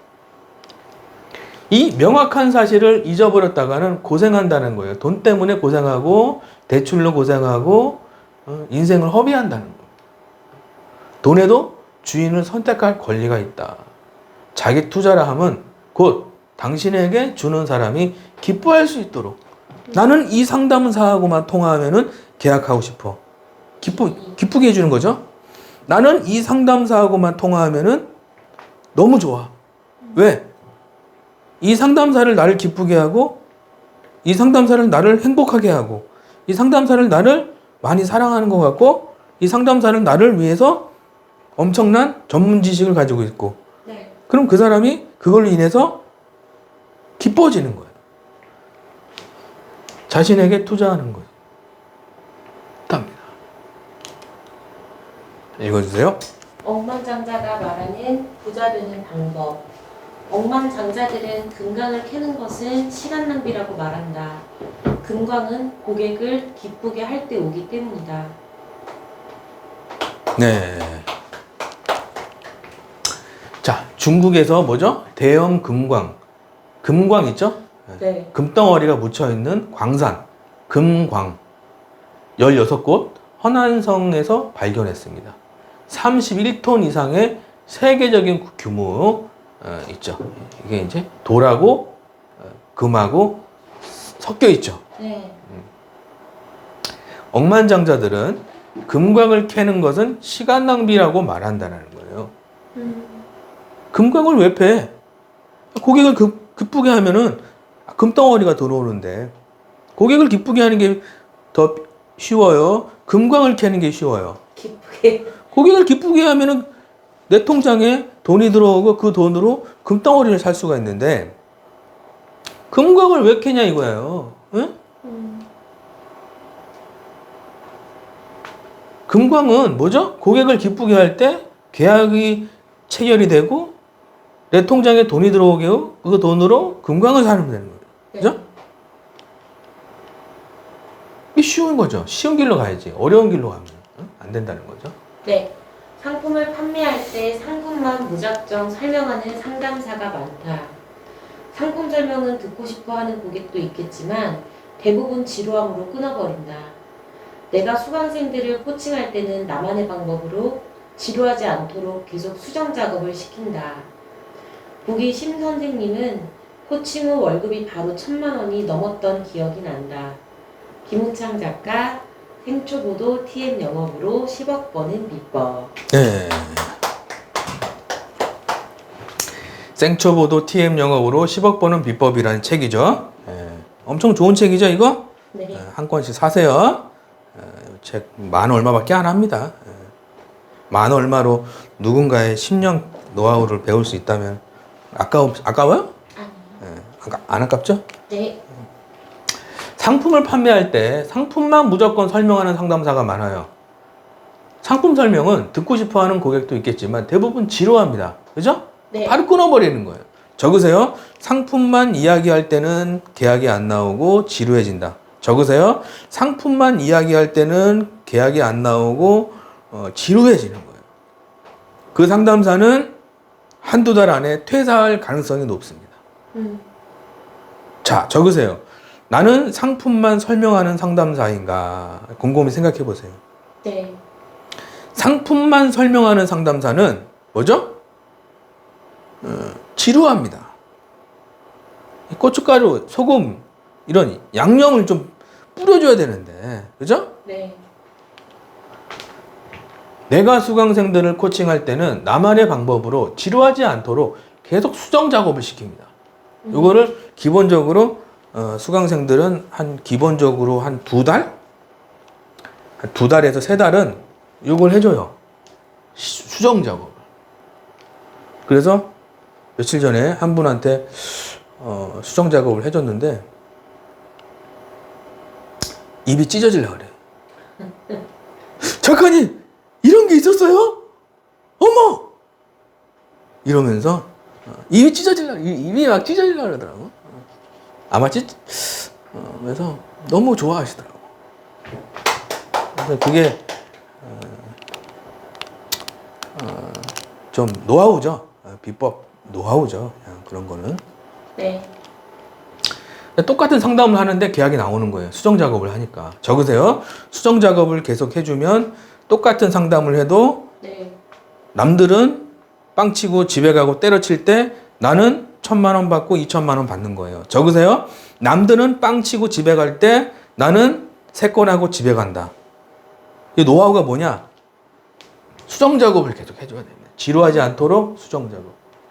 Speaker 1: 이 명확한 사실을 잊어버렸다가는 고생한다는 거예요. 돈 때문에 고생하고 대출로 고생하고 인생을 허비한다는 거예요. 돈에도 주인을 선택할 권리가 있다. 자기 투자를 하면 곧 당신에게 주는 사람이 기뻐할 수 있도록 나는 이 상담사하고만 통화하면은 계약하고 싶어. 기쁘게 해주는 거죠. 나는 이 상담사하고만 통화하면은 너무 좋아. 왜? 이 상담사를 나를 기쁘게 하고 이 상담사를 나를 행복하게 하고 이 상담사를 나를 많이 사랑하는 것 같고 이 상담사는 나를 위해서 엄청난 전문 지식을 가지고 있고
Speaker 2: 네.
Speaker 1: 그럼 그 사람이 그걸로 인해서 기뻐지는 거예요. 자신에게 투자하는 거예요. 답니다. 읽어주세요.
Speaker 2: 억만장자가 말하는 부자 되는 방법. 억만장자들은 금광을 캐는 것은 시간 낭비라고 말한다. 금광은 고객을 기쁘게 할 때 오기 때문이다.
Speaker 1: 네. 자, 중국에서 뭐죠? 대형 금광 있죠?
Speaker 2: 네.
Speaker 1: 금덩어리가 묻혀있는 광산, 금광 16곳 허난성에서 발견했습니다. 31톤 이상의 세계적인 규모 있죠. 이게 이제 돌하고 금하고 섞여 있죠.
Speaker 2: 네.
Speaker 1: 억만장자들은 금광을 캐는 것은 시간 낭비라고 말한다는 거예요. 금광을 왜 패? 고객을 기쁘게 하면은 금덩어리가 들어오는데 고객을 기쁘게 하는 게 더 쉬워요. 금광을 캐는 게 쉬워요.
Speaker 2: 기쁘게.
Speaker 1: 고객을 기쁘게 하면은 내 통장에 돈이 들어오고 그 돈으로 금덩어리를 살 수가 있는데 금광을 왜 캐냐 이거예요. 응? 금광은 뭐죠? 고객을 기쁘게 할 때 계약이 체결이 되고 내 통장에 돈이 들어오게 하고 그 돈으로 금광을 사면 되는 거예요. 그죠? 이게 쉬운 거죠. 쉬운 길로 가야지. 어려운 길로 가면 안 된다는 거죠.
Speaker 2: 네. 상품을 판매할 때 상품만 무작정 설명하는 상담사가 많다. 상품 설명은 듣고 싶어 하는 고객도 있겠지만 대부분 지루함으로 끊어버린다. 내가 수강생들을 코칭할 때는 나만의 방법으로 지루하지 않도록 계속 수정 작업을 시킨다. 보기 심 선생님은 코칭 후 월급이 바로 1,000만 원이 넘었던 기억이 난다. 김우창 작가 생초보도 TM 영업으로 10억 버는 비법.
Speaker 1: 네. 생초보도 TM 영업으로 10억 버는 비법이라는 책이죠. 네. 엄청 좋은 책이죠, 이거?
Speaker 2: 네.
Speaker 1: 한 권씩 사세요. 책 만 얼마밖에 안 합니다. 만 얼마로 누군가의 10년 노하우를 배울 수 있다면 아까워요? 안 아깝죠?
Speaker 2: 네.
Speaker 1: 상품을 판매할 때 상품만 무조건 설명하는 상담사가 많아요. 상품 설명은 듣고 싶어 하는 고객도 있겠지만 대부분 지루합니다. 그죠?
Speaker 2: 네.
Speaker 1: 바로 끊어버리는 거예요. 적으세요. 상품만 이야기할 때는 계약이 안 나오고 지루해진다. 적으세요. 상품만 이야기할 때는 계약이 안 나오고 지루해지는 거예요. 그 상담사는 한두 달 안에 퇴사할 가능성이 높습니다. 자, 적으세요. 나는 상품만 설명하는 상담사인가? 곰곰이 생각해 보세요.
Speaker 2: 네.
Speaker 1: 상품만 설명하는 상담사는 뭐죠? 지루합니다. 고춧가루, 소금 이런 양념을 좀 뿌려줘야 되는데, 그죠?
Speaker 2: 네.
Speaker 1: 내가 수강생들을 코칭할 때는 나만의 방법으로 지루하지 않도록 계속 수정 작업을 시킵니다. 이거를 기본적으로 수강생들은 기본적으로 한 2달? 한 2달에서 3달은 이걸 해줘요. 수정 작업을. 그래서 며칠 전에 한 분한테 수정 작업을 해줬는데 입이 찢어지려고 그래. 작가님! 이런 게 있었어요? 어머! 이러면서 입이 막 찢어지려고 그러더라고. 아마 그래서 너무 좋아하시더라고. 그래서 그게 좀 노하우죠. 비법 노하우죠. 그냥 그런 거는.
Speaker 2: 네.
Speaker 1: 똑같은 상담을 하는데 계약이 나오는 거예요. 수정 작업을 하니까. 적으세요. 수정 작업을 계속 해주면 똑같은 상담을 해도
Speaker 2: 네.
Speaker 1: 남들은 빵치고 집에 가고 때려칠 때 나는 1,000만 원 받고 2,000만 원 받는 거예요. 적으세요. 남들은 빵치고 집에 갈 때 나는 세건하고 집에 간다. 이 노하우가 뭐냐? 수정 작업을 계속 해줘야 됩니다. 지루하지 않도록 수정 작업.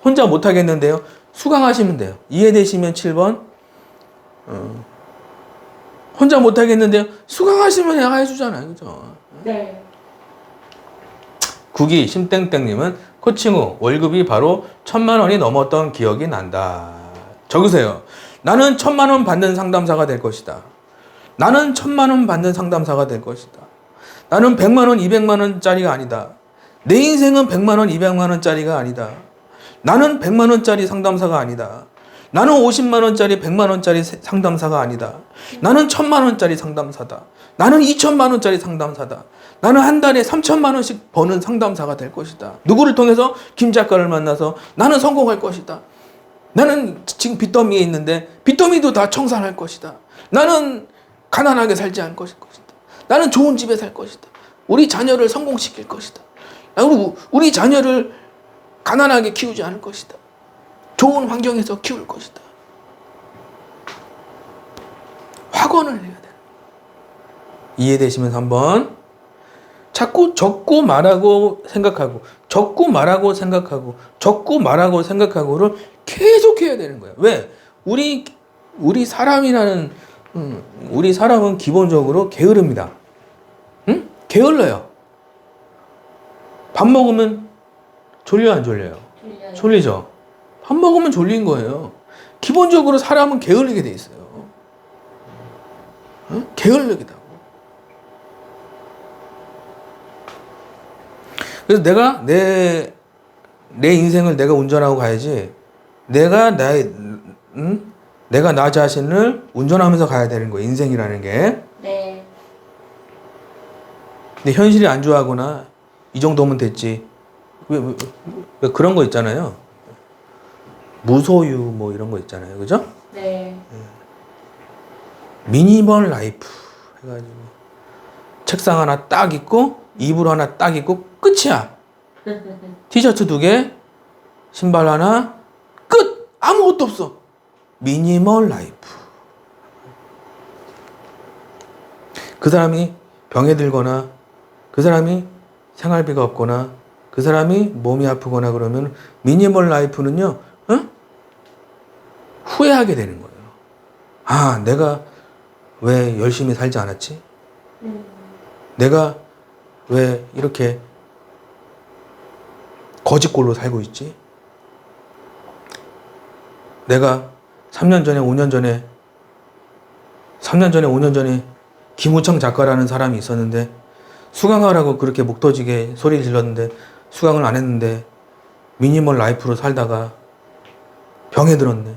Speaker 1: 혼자 못 하겠는데요. 수강하시면 돼요. 이해되시면 7번. 혼자 못 하겠는데요. 수강하시면 내가 해주잖아요. 그죠?
Speaker 2: 네.
Speaker 1: 구기 심땡땡님은 코칭 후 월급이 바로 1,000만 원이 넘었던 기억이 난다. 적으세요. 나는 1,000만 원 받는 상담사가 될 것이다. 나는 1,000만 원 받는 상담사가 될 것이다. 나는 100만 원, 200만 원짜리가 아니다. 내 인생은 100만 원, 200만 원짜리가 아니다. 나는 100만 원짜리 상담사가 아니다. 나는 50만 원짜리, 100만 원짜리 상담사가 아니다. 나는 1,000만 원짜리 상담사다. 나는 2,000만 원짜리 상담사다. 나는 한 달에 3,000만 원씩 버는 상담사가 될 것이다. 누구를 통해서? 김 작가를 만나서 나는 성공할 것이다. 나는 지금 빚더미에 있는데 빚더미도 다 청산할 것이다. 나는 가난하게 살지 않을 것이다. 나는 좋은 집에 살 것이다. 우리 자녀를 성공시킬 것이다. 우리 자녀를 가난하게 키우지 않을 것이다. 좋은 환경에서 키울 것이다. 확언을 해야 돼. 이해되시면 한번 자꾸 적고 말하고 생각하고 적고 말하고 생각하고 적고 말하고 생각하고를 계속 해야 되는 거예요. 왜? 우리 사람이라는 우리 사람은 기본적으로 게으릅니다. 응? 게을러요. 밥 먹으면 졸려 안 졸려요?
Speaker 2: 졸려요.
Speaker 1: 졸리죠. 밥 먹으면 졸린 거예요. 기본적으로 사람은 게을르게 돼 있어요. 응? 게을르기다. 그래서 내가 내 인생을 내가 운전하고 가야지. 내가 나 자신을 운전하면서 가야 되는 거예요. 인생이라는 게.
Speaker 2: 네.
Speaker 1: 근데 현실이 안 좋아하거나 이 정도면 됐지. 왜 그런 거 있잖아요. 무소유 뭐 이런 거 있잖아요. 그죠?
Speaker 2: 네.
Speaker 1: 미니멀 라이프 해가지고 책상 하나 딱 있고 이불 하나 딱 있고 끝이야. 티셔츠 2개, 신발 하나, 끝! 아무것도 없어. 미니멀 라이프. 그 사람이 병에 들거나 그 사람이 생활비가 없거나 그 사람이 몸이 아프거나 그러면 미니멀 라이프는요, 후회하게 되는 거예요. 아, 내가 왜 열심히 살지 않았지? 내가 왜 이렇게 거지꼴로 살고 있지? 내가 3년 전에 5년 전에 김우청 작가라는 사람이 있었는데 수강하라고 그렇게 목 터지게 소리를 질렀는데 수강을 안 했는데 미니멀 라이프로 살다가 병에 들었네.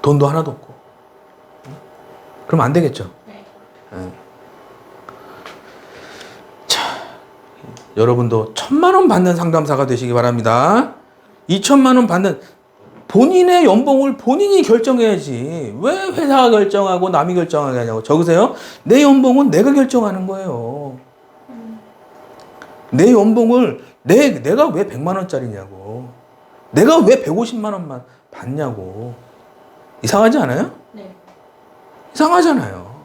Speaker 1: 돈도 하나도 없고. 그럼 안 되겠죠?
Speaker 2: 네.
Speaker 1: 자, 여러분도 1,000만 원 받는 상담사가 되시기 바랍니다. 2,000만 원 받는 본인의 연봉을 본인이 결정해야지. 왜 회사가 결정하고 남이 결정하게 하냐고. 적으세요. 내 연봉은 내가 결정하는 거예요. 내 연봉을 내가 왜 100만 원짜리냐고. 내가 왜 150만 원만 받냐고. 이상하지 않아요?
Speaker 2: 네.
Speaker 1: 이상하잖아요.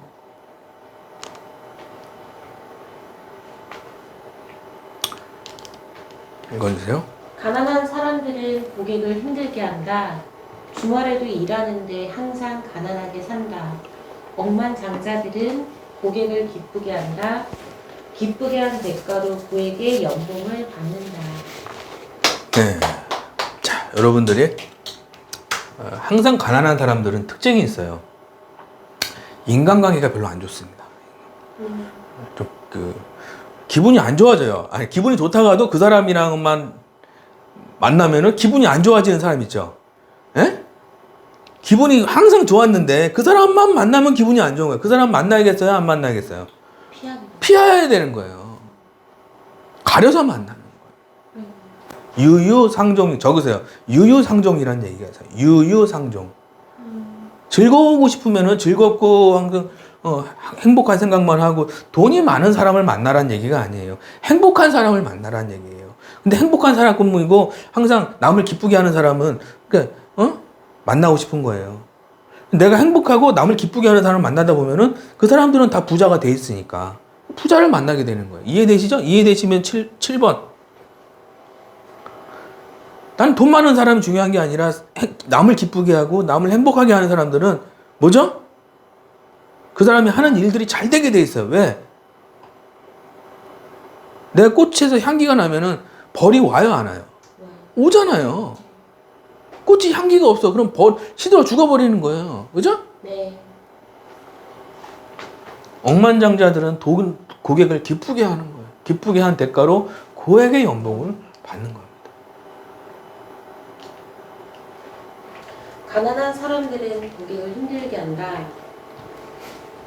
Speaker 1: 읽어주세요.
Speaker 2: 가난한 사람들은 고객을 힘들게 한다. 주말에도 일하는데 항상 가난하게 산다. 억만장자들은 고객을 기쁘게 한다. 기쁘게 한 대가로 그에게 연봉을 받는다.
Speaker 1: 네. 자, 여러분들이 항상 가난한 사람들은 특징이 있어요. 인간관계가 별로 안 좋습니다. 좀 기분이 안 좋아져요. 아니, 기분이 좋다가도 그 사람이랑만 만나면은 기분이 안 좋아지는 사람 있죠. 예? 기분이 항상 좋았는데 그 사람만 만나면 기분이 안 좋은 거예요. 그 사람 만나야겠어요? 안 만나야겠어요? 피해야 되는 거예요. 가려서 만나는 거예요. 유유상종, 적으세요. 유유상종이라는 얘기가 있어요. 유유상종. 즐거우고 싶으면은 즐겁고 항상 행복한 생각만 하고 돈이 많은 사람을 만나라는 얘기가 아니에요. 행복한 사람을 만나라는 얘기예요. 근데 행복한 사람 꿈이고 항상 남을 기쁘게 하는 사람은 만나고 싶은 거예요. 내가 행복하고 남을 기쁘게 하는 사람을 만나다 보면은 그 사람들은 다 부자가 돼 있으니까 부자를 만나게 되는 거예요. 이해되시죠? 이해되시면 7번. 나는 돈 많은 사람이 중요한 게 아니라 남을 기쁘게 하고 남을 행복하게 하는 사람들은 뭐죠? 그 사람이 하는 일들이 잘 되게 돼 있어요. 왜? 내가 꽃에서 향기가 나면은 벌이 와요, 안 와요? 오잖아요. 꽃이 향기가 없어. 그럼 시들어 죽어버리는 거예요. 그죠?
Speaker 2: 네.
Speaker 1: 억만장자들은 고객을 기쁘게 하는 거예요. 기쁘게 한 대가로 고액의 연봉을 받는 겁니다.
Speaker 2: 가난한 사람들은 고객을 힘들게 한다.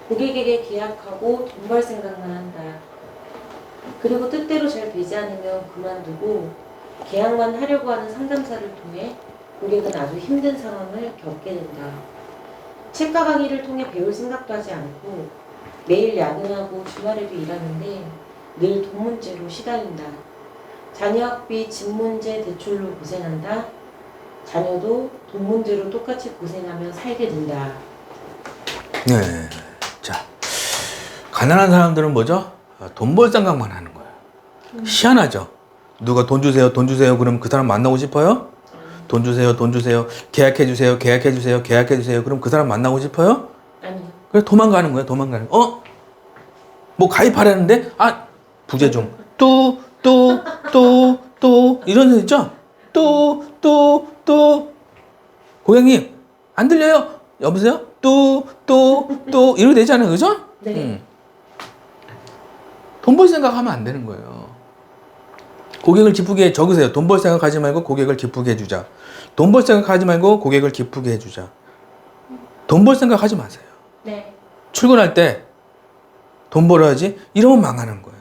Speaker 2: 고객에게 계약하고 돈 벌 생각만 한다. 그리고 뜻대로 잘 되지 않으면 그만두고 계약만 하려고 하는 상담사를 통해 고객은 아주 힘든 상황을 겪게 된다. 책과 강의를 통해 배울 생각도 하지 않고 매일 야근하고 주말에도 일하는데 늘 돈 문제로 시달린다. 자녀 학비, 집 문제, 대출로 고생한다. 자녀도 돈 문제로 똑같이 고생하며 살게 된다.
Speaker 1: 네. 자, 가난한 사람들은 뭐죠? 돈 벌 생각만 하는 거예요. 희한하죠? 누가 돈 주세요, 돈 주세요. 그럼 그 사람 만나고 싶어요? 돈 주세요, 돈 주세요. 계약해 주세요, 계약해 주세요, 계약해 주세요. 그럼 그 사람 만나고 싶어요?
Speaker 2: 아니요.
Speaker 1: 그래 도망가는 거예요, 도망가는 거. 뭐 가입하라는데? 아, 부재중. 또 이런 데 있죠? 또 고객님 안 들려요? 여보세요? 이렇게 되잖아요, 그죠?
Speaker 2: 네.
Speaker 1: 돈 벌 생각하면 안 되는 거예요. 고객을 기쁘게 적으세요. 돈 벌 생각하지 말고 고객을 기쁘게 해주자. 돈 벌 생각하지 말고 고객을 기쁘게 해주자. 돈 벌 생각하지 마세요.
Speaker 2: 네.
Speaker 1: 출근할 때 돈 벌어야지 이러면 망하는 거예요.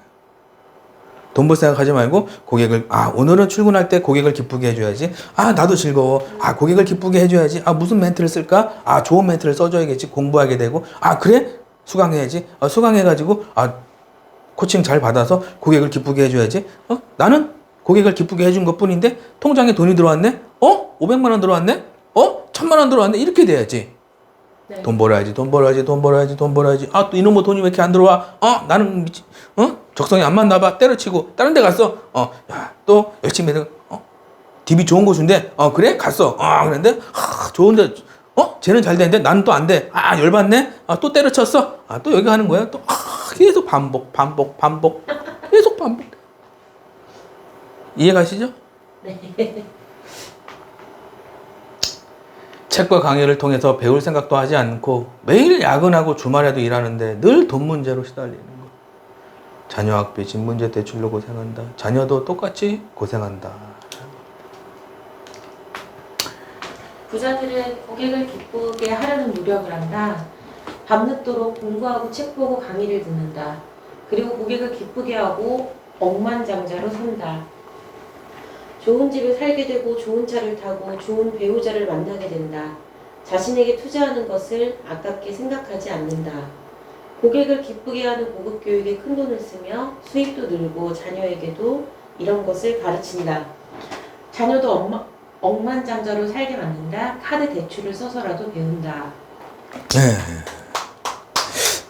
Speaker 1: 돈 벌 생각하지 말고 고객을 오늘은 출근할 때 고객을 기쁘게 해줘야지. 나도 즐거워. 고객을 기쁘게 해줘야지. 무슨 멘트를 쓸까? 좋은 멘트를 써줘야겠지. 공부하게 되고. 그래? 수강해야지. 수강해가지고 코칭 잘 받아서 고객을 기쁘게 해줘야지. 나는 고객을 기쁘게 해준 것뿐인데 통장에 돈이 들어왔네? 500만 원 들어왔네? 1000만 원 들어왔네? 이렇게 돼야지.
Speaker 2: 네.
Speaker 1: 돈 벌어야지. 또 이놈의 돈이 왜 이렇게 안 들어와? 나는 적성이 안 맞나 봐. 때려치고 다른 데 갔어. 또 열심히 해서 DB 좋은 거 준대. 그래? 갔어. 그런데 좋은데 쟤는 잘 되는데 나는 또 안 돼. 열받네. 또 때려쳤어. 또 여기 하는 거야. 또 계속 반복. 계속 반복. 이해가시죠?
Speaker 2: 네.
Speaker 1: 책과 강의를 통해서 배울 생각도 하지 않고 매일 야근하고 주말에도 일하는데 늘 돈 문제로 시달리는 거. 자녀 학비, 집 문제 대출로 고생한다. 자녀도 똑같이 고생한다.
Speaker 2: 부자들은 고객을 기쁘게 하려는 노력을 한다. 밤늦도록 공부하고 책 보고 강의를 듣는다. 그리고 고객을 기쁘게 하고 억만장자로 산다. 좋은 집에 살게 되고 좋은 차를 타고 좋은 배우자를 만나게 된다. 자신에게 투자하는 것을 아깝게 생각하지 않는다. 고객을 기쁘게 하는 고급 교육에 큰 돈을 쓰며 수입도 늘고 자녀에게도 이런 것을 가르친다. 자녀도 억만장자로 살게 만든다. 카드 대출을 써서라도 배운다.
Speaker 1: 네.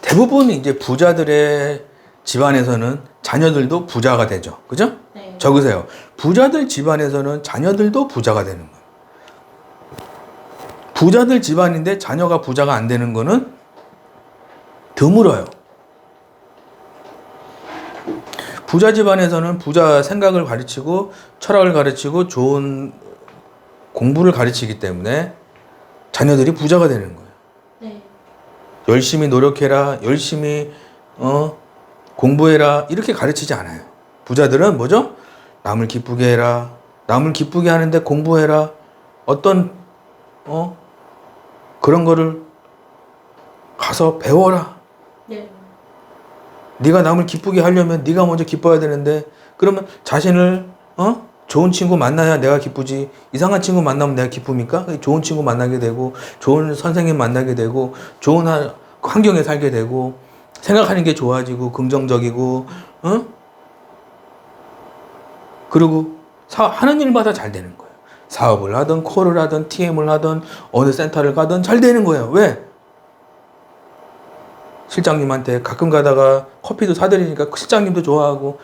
Speaker 1: 대부분 이제 부자들의 집안에서는 자녀들도 부자가 되죠. 그죠?
Speaker 2: 네.
Speaker 1: 적으세요. 부자들 집안에서는 자녀들도 부자가 되는 거예요. 부자들 집안인데 자녀가 부자가 안 되는 거는 드물어요. 부자 집안에서는 부자 생각을 가르치고 철학을 가르치고 좋은 공부를 가르치기 때문에 자녀들이 부자가 되는 거예요.
Speaker 2: 네.
Speaker 1: 열심히 노력해라, 열심히 공부해라 이렇게 가르치지 않아요. 부자들은 뭐죠? 남을 기쁘게 해라. 남을 기쁘게 하는데 공부해라. 어떤 그런 거를 가서 배워라.
Speaker 2: 네.
Speaker 1: 네가 남을 기쁘게 하려면 네가 먼저 기뻐야 되는데 그러면 자신을 좋은 친구 만나야 내가 기쁘지. 이상한 친구 만나면 내가 기쁩니까? 좋은 친구 만나게 되고 좋은 선생님 만나게 되고 좋은 환경에 살게 되고 생각하는 게 좋아지고 긍정적이고 그리고 하는 일마다 잘 되는 거예요. 사업을 하든 콜을 하든 TM을 하든 어느 센터를 가든 잘 되는 거예요. 왜? 실장님한테 가끔 가다가 커피도 사드리니까 실장님도 좋아하고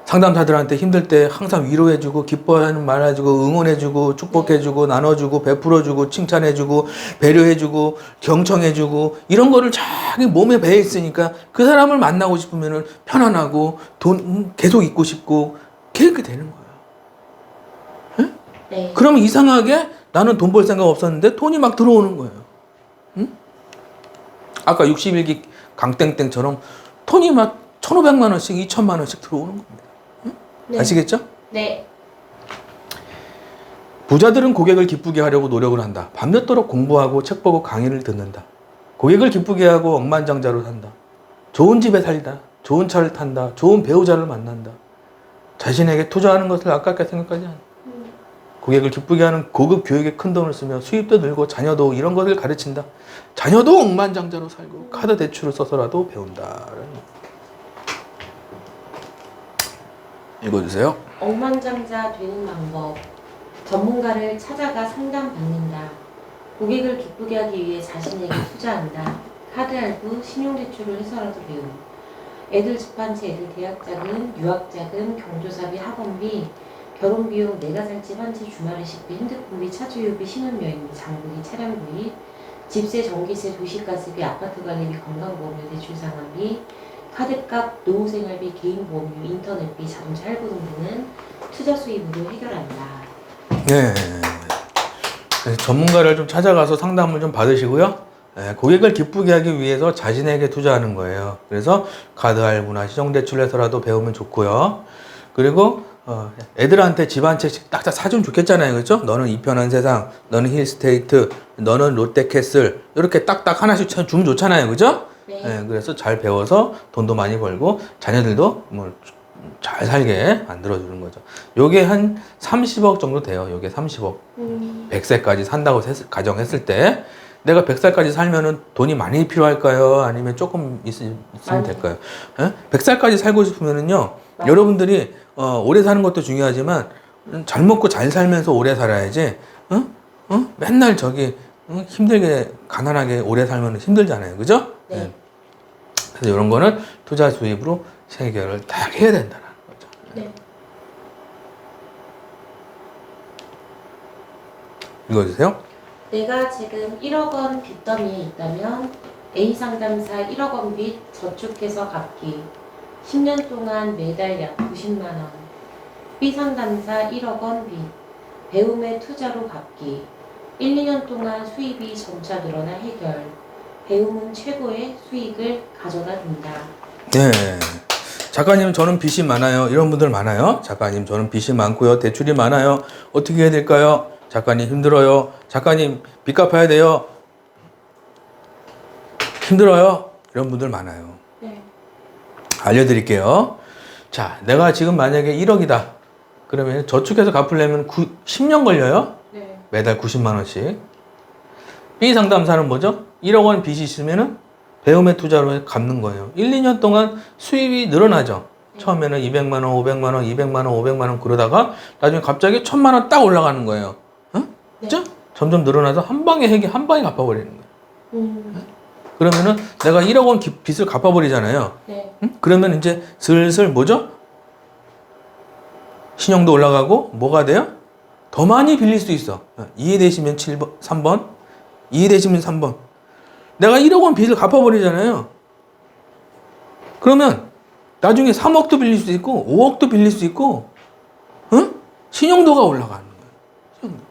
Speaker 1: 상담사들한테 힘들 때 항상 위로해주고 기뻐하는 말 해주고 응원해주고 축복해주고 나눠주고 베풀어주고 칭찬해주고 배려해주고 경청해주고 이런 거를 자기 몸에 배어 있으니까 그 사람을 만나고 싶으면 편안하고 돈 계속 있고 싶고 그렇게 되는 거예요. 응?
Speaker 2: 네.
Speaker 1: 그러면 이상하게 나는 돈 벌 생각 없었는데 돈이 막 들어오는 거예요. 응? 아까 61기 강땡땡처럼 돈이 막 1,500만 원씩 2,000만 원씩 들어오는 겁니다.
Speaker 2: 네.
Speaker 1: 아시겠죠?
Speaker 2: 네.
Speaker 1: 부자들은 고객을 기쁘게 하려고 노력을 한다. 밤늦도록 공부하고 책 보고 강의를 듣는다. 고객을 기쁘게 하고 억만장자로 산다. 좋은 집에 살다. 좋은 차를 탄다. 좋은 배우자를 만난다. 자신에게 투자하는 것을 아깝게 생각하지 않는다. 고객을 기쁘게 하는 고급 교육에 큰 돈을 쓰며 수입도 늘고 자녀도 이런 것을 가르친다. 자녀도 억만장자로 살고 카드 대출을 써서라도 배운다. 읽어주세요.
Speaker 2: 억만장자 되는 방법. 전문가를 찾아가 상담받는다. 고객을 기쁘게 하기 위해 자신에게 투자한다. 카드 할부, 신용대출을 해서라도 배움. 애들 집한채, 애들 대학자금, 유학자금, 경조사비, 학원비, 결혼비용, 내가 살 집 한 채, 주말에 식비, 핸드폰비, 차주요비, 신혼여행비, 장보기, 차량비, 집세, 전기세, 도시가스비, 아파트관리비, 건강보험료, 대출상환비, 카드값, 노후생활비, 개인보험료, 인터넷비, 자동차 할부 등등은 투자 수입으로 해결한다.
Speaker 1: 네. 그래서 전문가를 좀 찾아가서 상담을 좀 받으시고요. 네, 고객을 기쁘게 하기 위해서 자신에게 투자하는 거예요. 그래서 카드 할부나 신용대출에서라도 배우면 좋고요. 그리고 애들한테 집 한 채씩 딱딱 사주면 좋겠잖아요. 그죠? 너는 이편한 세상, 너는 힐스테이트, 너는 롯데캐슬 이렇게 딱딱 하나씩 주면 좋잖아요. 그죠?
Speaker 2: 네.
Speaker 1: 예, 그래서 잘 배워서 돈도 많이 벌고 자녀들도 뭐 잘 살게 만들어주는 거죠. 요게 한 30억 정도 돼요. 요게 30억. 100세까지 산다고 가정했을 때 내가 100살까지 살면은 돈이 많이 필요할까요? 아니면 조금 있으면 될까요? 예? 100살까지 살고 싶으면은요, 여러분들이 오래 사는 것도 중요하지만 잘 먹고 잘 살면서 오래 살아야지. 맨날 힘들게 가난하게 오래 살면 힘들잖아요. 그죠?
Speaker 2: 네.
Speaker 1: 예. 그래서 이런 거는 투자 수입으로 해결을 딱 해야 된다는 거죠.
Speaker 2: 네.
Speaker 1: 읽어주세요.
Speaker 2: 내가 지금 1억 원 빚더미에 있다면 A 상담사 1억 원 빚 저축해서 갚기 10년 동안 매달 약 90만 원. B 상담사 1억 원 빚 배움의 투자로 갚기 1, 2년 동안 수입이 점차 늘어나 해결. 배움은 최고의 수익을 가져다 준다.
Speaker 1: 네. 작가님, 저는 빚이 많아요. 이런 분들 많아요. 작가님, 저는 빚이 많고요. 대출이 많아요. 어떻게 해야 될까요? 작가님, 힘들어요. 작가님, 빚 갚아야 돼요. 힘들어요. 이런 분들 많아요.
Speaker 2: 네.
Speaker 1: 알려드릴게요. 자, 내가 지금 만약에 1억이다. 그러면 저축해서 갚으려면 10년 걸려요.
Speaker 2: 네.
Speaker 1: 매달 90만 원씩. B 상담사는 뭐죠? 1억 원 빚이 있으면은 배움의 투자로 갚는 거예요. 1, 2년 동안 수입이 늘어나죠. 처음에는 200만 원, 500만 원, 200만 원, 500만 원 그러다가 나중에 갑자기 1000만 원 딱 올라가는 거예요. 그죠? 점점 늘어나서 한 방에 한 방에 갚아버리는 거예요. 그러면은 내가 1억 원 빚을 갚아버리잖아요.
Speaker 2: 네.
Speaker 1: 그러면 이제 슬슬 뭐죠? 신용도 올라가고 뭐가 돼요? 더 많이 빌릴 수 있어. 이해되시면 3번, 이해되시면 3번. 내가 1억 원 빚을 갚아버리잖아요. 그러면 나중에 3억도 빌릴 수 있고 5억도 빌릴 수 있고 신용도가 올라가는 거예요. 신용도.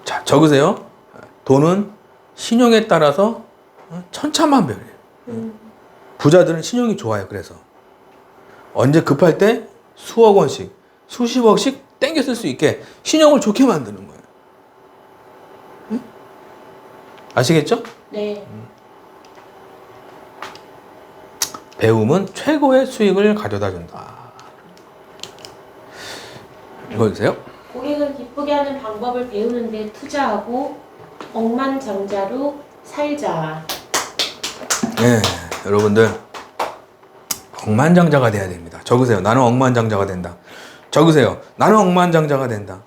Speaker 1: 자, 적으세요. 돈은 신용에 따라서 천차만별이에요. 부자들은 신용이 좋아요. 그래서 언제 급할 때 수억 원씩, 수십억씩 땡겨 쓸 수 있게 신용을 좋게 만드는 거예요. 아시겠죠?
Speaker 2: 네.
Speaker 1: 배움은 최고의 수익을 가져다 준다. 읽어주세요.
Speaker 2: 고객을 기쁘게 하는 방법을 배우는데 투자하고 억만장자로 살자.
Speaker 1: 네, 여러분들 억만장자가 돼야 됩니다. 적으세요. 나는 억만장자가 된다. 적으세요. 나는 억만장자가 된다.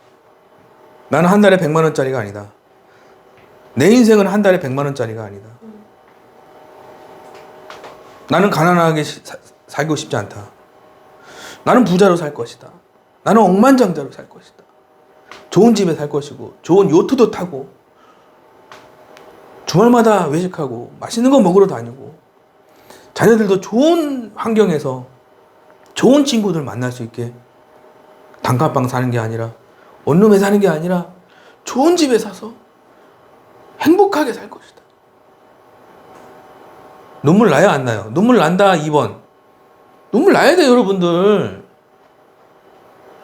Speaker 1: 나는 한 달에 100만 원짜리가 아니다. 내 인생은 한 달에 100만 원짜리가 아니다. 나는 가난하게 살고 싶지 않다. 나는 부자로 살 것이다. 나는 억만장자로 살 것이다. 좋은 집에 살 것이고 좋은 요트도 타고 주말마다 외식하고 맛있는 거 먹으러 다니고 자녀들도 좋은 환경에서 좋은 친구들 만날 수 있게 단칸방 사는 게 아니라 원룸에 사는 게 아니라 좋은 집에 사서 행복하게 살 것이다. 눈물 나요, 안 나요? 눈물 난다, 2번. 눈물 나야 돼요, 여러분들.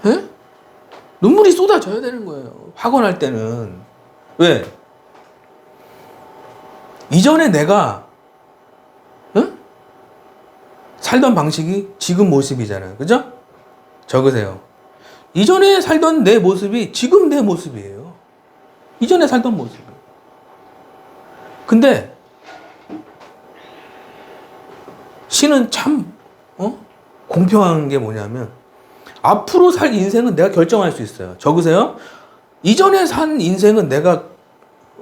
Speaker 1: 에? 눈물이 쏟아져야 되는 거예요. 학원할 때는. 왜? 이전에 내가 살던 방식이 지금 모습이잖아요. 그죠? 적으세요. 이전에 살던 내 모습이 지금 내 모습이에요. 이전에 살던 모습. 근데 신은 참 공평한 게 뭐냐면 앞으로 살 인생은 내가 결정할 수 있어요. 적으세요. 이전에 산 인생은 내가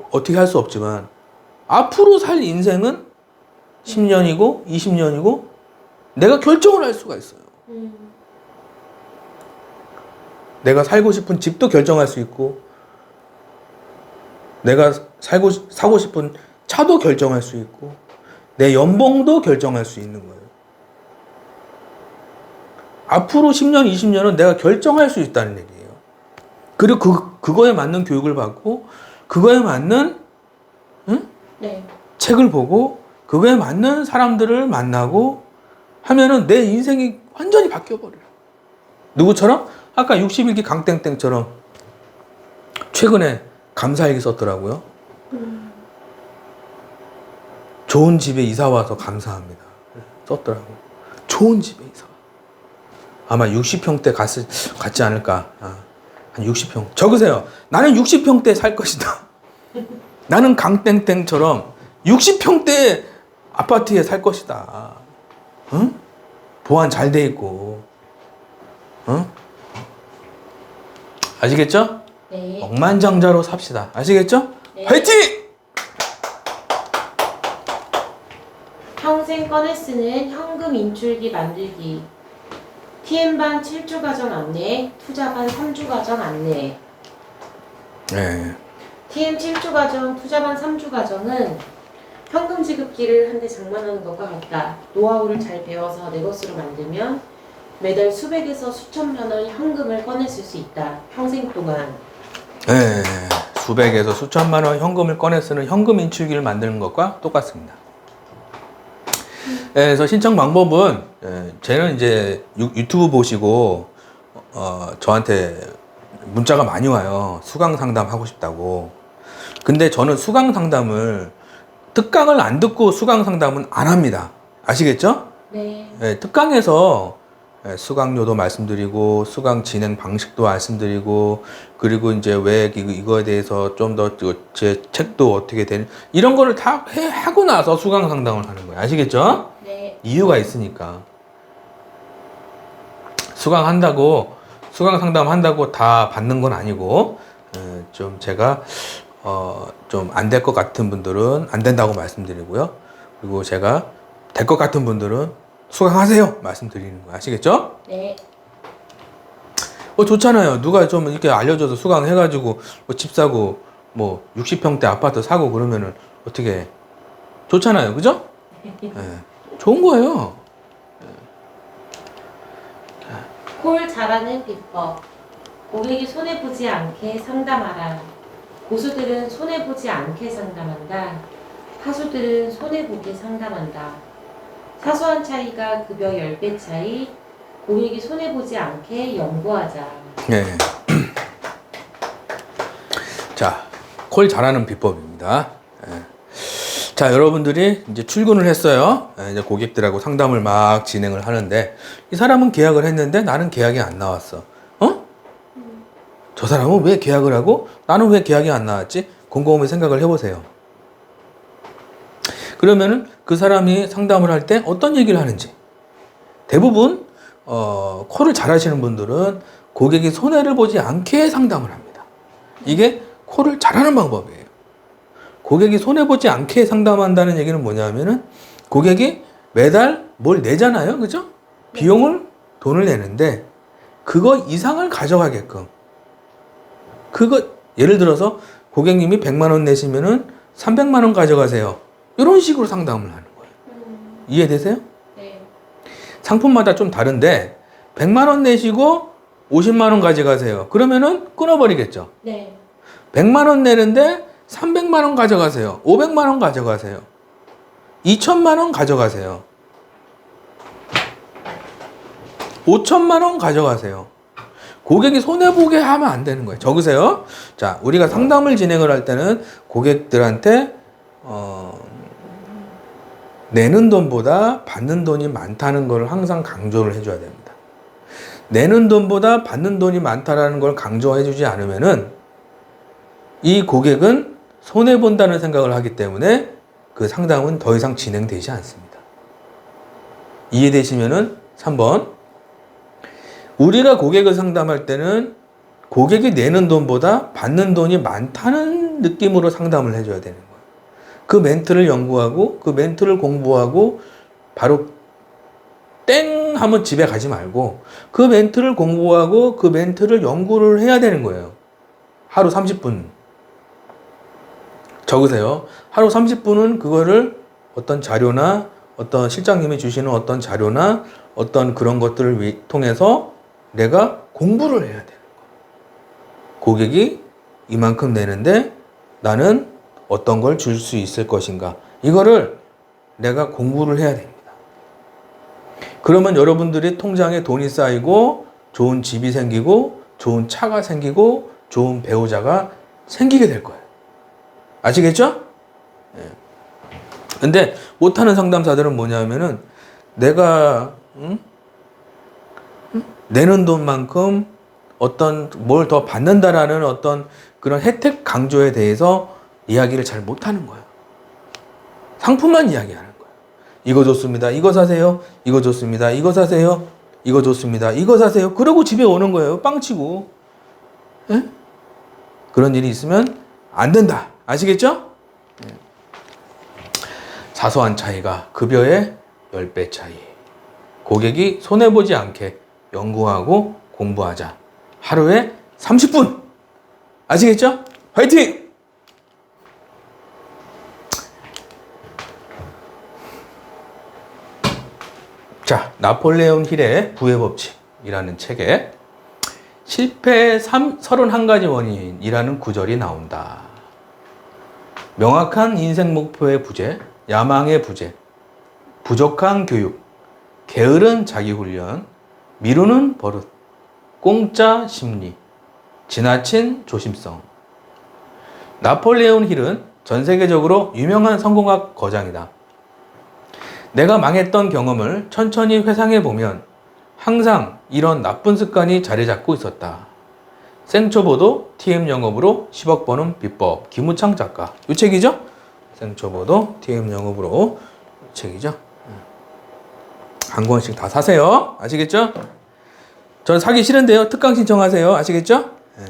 Speaker 1: 어떻게 할 수 없지만 앞으로 살 인생은 10년이고 20년이고 내가 결정을 할 수가 있어요. 내가 살고 싶은 집도 결정할 수 있고 내가 사고 싶은 차도 결정할 수 있고 내 연봉도 결정할 수 있는 거예요. 앞으로 10년, 20년은 내가 결정할 수 있다는 얘기예요. 그리고 그거에 맞는 교육을 받고 그거에 맞는
Speaker 2: 네.
Speaker 1: 책을 보고 그거에 맞는 사람들을 만나고 하면은 내 인생이 완전히 바뀌어버려요. 누구처럼? 아까 61기 강땡땡처럼 최근에 감사일기 썼더라고요. 좋은 집에 이사 와서 감사합니다. 썼더라고요. 좋은 집에 이사 와. 아마 60평대 갔지 않을까. 한 60평. 적으세요. 나는 60평대 살 것이다. 나는 강땡땡처럼 60평대 아파트에 살 것이다. 응? 보안 잘 돼 있고. 응? 아시겠죠?
Speaker 2: 네.
Speaker 1: 억만장자로 삽시다. 아시겠죠?
Speaker 2: 네.
Speaker 1: 화이팅!
Speaker 2: 평생 꺼내 쓰는 현금 인출기 만들기. TM반 7주 과정 안내, 투자반 3주 과정 안내.
Speaker 1: 네.
Speaker 2: TM 7주 과정, 투자반 3주 과정은 현금 지급기를 한 대 장만하는 것과 같다. 노하우를 잘 배워서 내 것으로 만들면 매달 수백에서 수천만 원 현금을 꺼냈을 수 있다. 평생 동안.
Speaker 1: 네. 수백에서 수천만 원 현금을 꺼내 쓰는 현금 인출기를 만드는 것과 똑같습니다. 네, 그래서 신청 방법은 쟤는 이제 유튜브 보시고 저한테 문자가 많이 와요. 수강 상담 하고 싶다고. 근데 저는 수강 상담을 특강을 안 듣고 수강 상담은 안 합니다. 아시겠죠?
Speaker 2: 네.
Speaker 1: 네, 특강에서 수강료도 말씀드리고 수강 진행 방식도 말씀드리고 그리고 이제 왜 이거에 대해서 좀 더 제 책도 어떻게 되는 이런 거를 다 하고 나서 수강 상담을 하는 거예요. 아시겠죠?
Speaker 2: 네.
Speaker 1: 이유가 있으니까. 수강 상담 한다고 다 받는 건 아니고 좀 제가 좀 안 될 것 같은 분들은 안 된다고 말씀드리고요. 그리고 제가 될 것 같은 분들은 수강하세요 말씀드리는 거 아시겠죠?
Speaker 2: 네.
Speaker 1: 좋잖아요. 누가 좀 이렇게 알려줘서 수강해가지고 집 사고 뭐 60평대 아파트 사고 그러면은 어떻게 좋잖아요. 그죠? 좋은 거예요.
Speaker 2: 콜 잘하는 비법. 고객이 손해보지 않게 상담하라. 고수들은 손해보지 않게 상담한다. 하수들은 손해보게 상담한다. 사소한 차이가 급여 10배 차이. 고객이 손해보지 않게 연구하자.
Speaker 1: 네. 자, 콜 잘하는 비법입니다. 자, 여러분들이 이제 출근을 했어요. 이제 고객들하고 상담을 막 진행을 하는데 이 사람은 계약을 했는데 나는 계약이 안 나왔어. 저 사람은 왜 계약을 하고 나는 왜 계약이 안 나왔지? 곰곰이 생각을 해보세요. 그러면은 그 사람이 상담을 할 때 어떤 얘기를 하는지 대부분 콜을 잘 하시는 분들은 고객이 손해를 보지 않게 상담을 합니다. 이게 콜을 잘하는 방법이에요. 고객이 손해보지 않게 상담한다는 얘기는 뭐냐면은 고객이 매달 뭘 내잖아요. 그죠? 비용을 돈을 내는데 그거 이상을 가져가게끔 예를 들어서 고객님이 100만 원 내시면은 300만 원 가져가세요. 이런 식으로 상담을 하는 거예요. 이해되세요?
Speaker 2: 네.
Speaker 1: 상품마다 좀 다른데 100만 원 내시고 50만 원 가져가세요. 그러면은 끊어버리겠죠.
Speaker 2: 네.
Speaker 1: 100만 원 내는데 300만 원 가져가세요. 500만 원 가져가세요. 2천만 원 가져가세요. 5천만 원 가져가세요. 고객이 손해보게 하면 안 되는 거예요. 적으세요. 자, 우리가 상담을 진행을 할 때는 고객들한테 내는 돈보다 받는 돈이 많다는 걸 항상 강조를 해줘야 됩니다. 내는 돈보다 받는 돈이 많다는 걸 강조해주지 않으면은 이 고객은 손해본다는 생각을 하기 때문에 그 상담은 더 이상 진행되지 않습니다. 이해되시면은 3번. 우리가 고객을 상담할 때는 고객이 내는 돈보다 받는 돈이 많다는 느낌으로 상담을 해줘야 되는 거예요. 그 멘트를 연구하고 그 멘트를 공부하고 바로 땡 하면 집에 가지 말고 그 멘트를 공부하고 그 멘트를 연구를 해야 되는 거예요. 하루 30분. 적으세요. 하루 30분은 그거를 어떤 자료나 어떤 실장님이 주시는 어떤 자료나 어떤 그런 것들을 통해서 내가 공부를 해야 되는 거예요. 고객이 이만큼 내는데 나는 어떤 걸 줄 수 있을 것인가. 이거를 내가 공부를 해야 됩니다. 그러면 여러분들이 통장에 돈이 쌓이고 좋은 집이 생기고 좋은 차가 생기고 좋은 배우자가 생기게 될 거예요. 아시겠죠? 예. 근데 못하는 상담사들은 뭐냐면은 내가 내는 돈만큼 어떤 뭘 더 받는다라는 어떤 그런 혜택 강조에 대해서 이야기를 잘 못하는 거예요. 상품만 이야기하는 거예요. 이거 좋습니다. 이거 사세요. 이거 좋습니다. 이거 사세요. 이거 좋습니다. 이거 사세요. 그러고 집에 오는 거예요. 빵치고. 예? 그런 일이 있으면 안 된다. 아시겠죠? 예. 사소한 차이가 급여의 10배 차이. 고객이 손해보지 않게 연구하고 공부하자. 하루에 30분. 아시겠죠? 화이팅! 자, 나폴레옹 힐의 부의 법칙이라는 책에 실패의 31가지 원인이라는 구절이 나온다. 명확한 인생 목표의 부재, 야망의 부재, 부족한 교육, 게으른 자기훈련, 미루는 버릇, 공짜 심리, 지나친 조심성. 나폴레옹 힐은 전 세계적으로 유명한 성공학 거장이다. 내가 망했던 경험을 천천히 회상해 보면 항상 이런 나쁜 습관이 자리 잡고 있었다. 생초보도 TM 영업으로 10억 버는 비법. 김우창 작가. 이 책이죠? 생초보도 TM 영업으로 이 책이죠. 한 권씩 다 사세요. 아시겠죠? 전 사기 싫은데요. 특강 신청하세요. 아시겠죠? 네.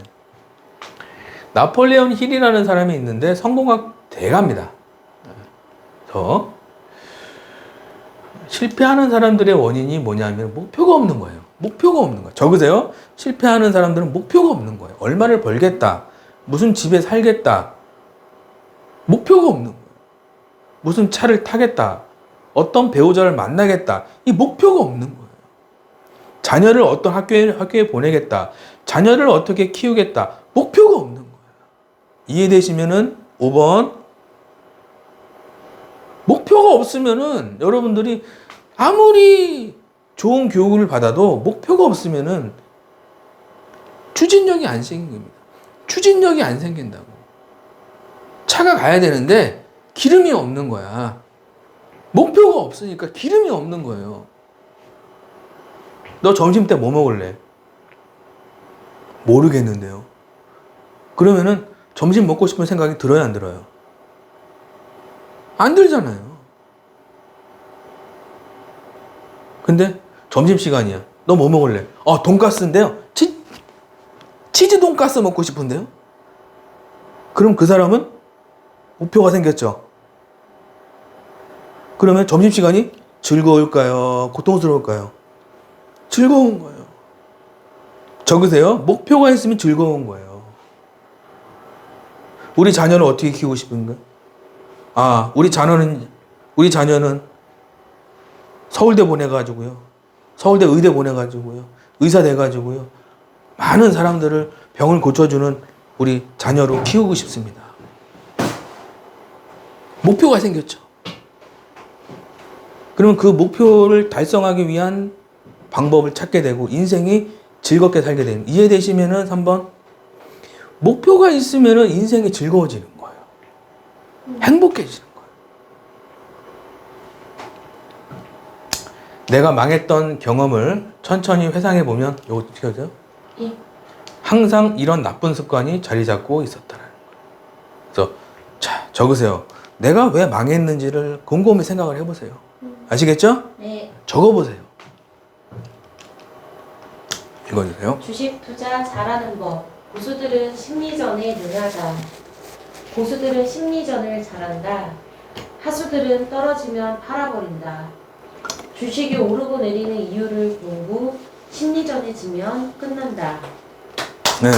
Speaker 1: 나폴레옹 힐이라는 사람이 있는데 성공학 대가입니다. 그래서 실패하는 사람들의 원인이 뭐냐면 목표가 없는 거예요. 목표가 없는 거예요. 적으세요. 실패하는 사람들은 목표가 없는 거예요. 얼마를 벌겠다. 무슨 집에 살겠다. 목표가 없는 거예요. 무슨 차를 타겠다. 어떤 배우자를 만나겠다. 이 목표가 없는 거예요. 자녀를 어떤 학교에 보내겠다. 자녀를 어떻게 키우겠다. 목표가 없는 거예요. 이해되시면은 5번. 목표가 없으면은 여러분들이 아무리 좋은 교육을 받아도 목표가 없으면은 추진력이 안 생깁니다. 추진력이 안 생긴다고. 차가 가야 되는데 기름이 없는 거야. 목표가 없으니까 기름이 없는 거예요. 너 점심 때 뭐 먹을래? 모르겠는데요. 그러면은 점심 먹고 싶은 생각이 들어요, 안 들어요? 안 들잖아요. 근데 점심시간이야. 너 뭐 먹을래? 돈가스인데요. 치즈 돈가스 먹고 싶은데요? 그럼 그 사람은 목표가 생겼죠. 그러면 점심시간이 즐거울까요? 고통스러울까요? 즐거운 거예요. 적으세요. 목표가 있으면 즐거운 거예요. 우리 자녀를 어떻게 키우고 싶은가? 우리 자녀는 서울대 보내가지고요. 서울대 의대 보내가지고요. 의사 돼가지고요. 많은 사람들을 병을 고쳐주는 우리 자녀로 키우고 싶습니다. 목표가 생겼죠. 그러면 그 목표를 달성하기 위한 방법을 찾게 되고 인생이 즐겁게 살게 되는. 이해되시면은 3번. 목표가 있으면은 인생이 즐거워지는 거예요. 행복해지는 거예요. 내가 망했던 경험을 천천히 회상해 보면 이거 어떻게 하죠? 항상 이런 나쁜 습관이 자리 잡고 있었다는 거예요. 그래서 자, 적으세요. 내가 왜 망했는지를 곰곰이 생각을 해보세요. 아시겠죠?
Speaker 2: 네.
Speaker 1: 적어보세요. 읽어주세요.
Speaker 2: 주식 투자 잘하는 법. 고수들은 심리전에 능하다. 고수들은 심리전을 잘한다. 하수들은 떨어지면 팔아버린다. 주식이 오르고 내리는 이유를 공부, 심리전에 지면 끝난다.
Speaker 1: 네.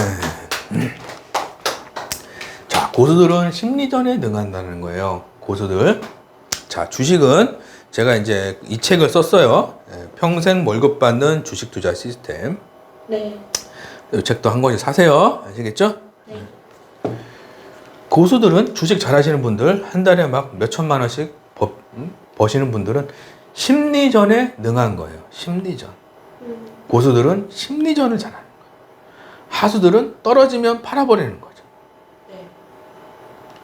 Speaker 1: 자, 고수들은 심리전에 능한다는 거예요. 고수들. 자, 주식은 제가 이제 이 책을 썼어요. 평생 월급 받는 주식 투자 시스템.
Speaker 2: 네.
Speaker 1: 이 책도 한 권씩 사세요. 아시겠죠?
Speaker 2: 네.
Speaker 1: 고수들은 주식 잘하시는 분들 한 달에 막 몇 천만 원씩 버시는 분들은 심리전에 능한 거예요. 심리전. 고수들은 심리전을 잘하는 거예요. 하수들은 떨어지면 팔아버리는 거죠.
Speaker 2: 네.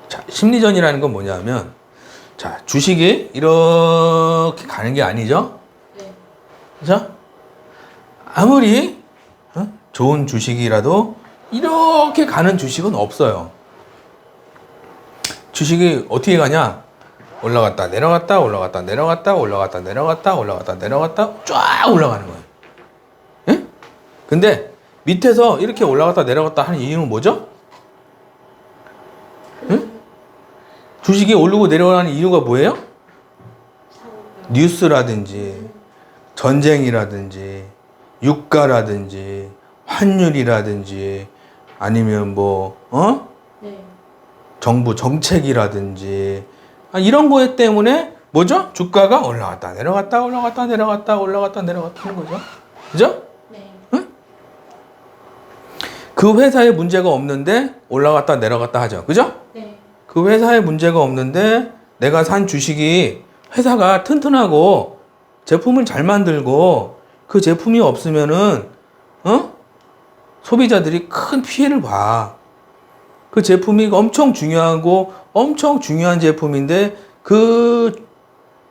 Speaker 1: 자, 심리전이라는 건 뭐냐면, 자, 주식이 이렇게 가는 게 아니죠?
Speaker 2: 네.
Speaker 1: 그죠? 아무리 좋은 주식이라도 이렇게 가는 주식은 없어요. 주식이 어떻게 가냐? 올라갔다 내려갔다 올라갔다 내려갔다 올라갔다 내려갔다 올라갔다 내려갔다 쫙 올라가는 거예요. 예? 근데 밑에서 이렇게 올라갔다 내려갔다 하는 이유는 뭐죠? 예? 주식이 오르고 내려가는 이유가 뭐예요? 뉴스라든지 전쟁이라든지 유가라든지 환율이라든지 아니면 뭐
Speaker 2: 네.
Speaker 1: 정부 정책이라든지 이런 거 때문에 뭐죠? 주가가 올라갔다 내려갔다 올라갔다 내려갔다 올라갔다 내려갔다 하는 거죠. 그죠?
Speaker 2: 네.
Speaker 1: 응? 그 회사에 문제가 없는데 올라갔다 내려갔다 하죠. 그죠?
Speaker 2: 네.
Speaker 1: 그 회사에 문제가 없는데 내가 산 주식이 회사가 튼튼하고 제품을 잘 만들고 그 제품이 없으면은 소비자들이 큰 피해를 봐. 그 제품이 엄청 중요하고 엄청 중요한 제품인데 그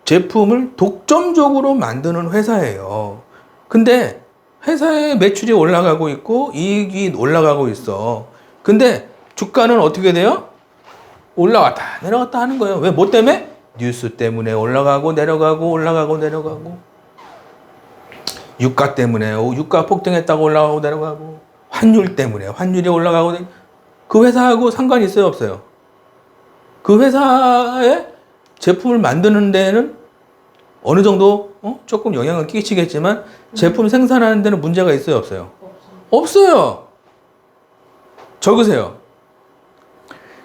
Speaker 1: 제품을 독점적으로 만드는 회사예요. 근데 회사의 매출이 올라가고 있고 이익이 올라가고 있어. 근데 주가는 어떻게 돼요? 올라갔다 내려갔다 하는 거예요. 왜? 뭐 때문에? 뉴스 때문에 올라가고 내려가고 올라가고 내려가고 유가 때문에 유가 폭등했다고 올라가고 내려가고 환율 때문에 환율이 올라가고 그 회사하고 상관이 있어요 없어요? 그 회사의 제품을 만드는 데는 어느 정도 조금 영향을 끼치겠지만 제품 생산하는 데는 문제가 있어요 없어요? 없어요. 적으세요.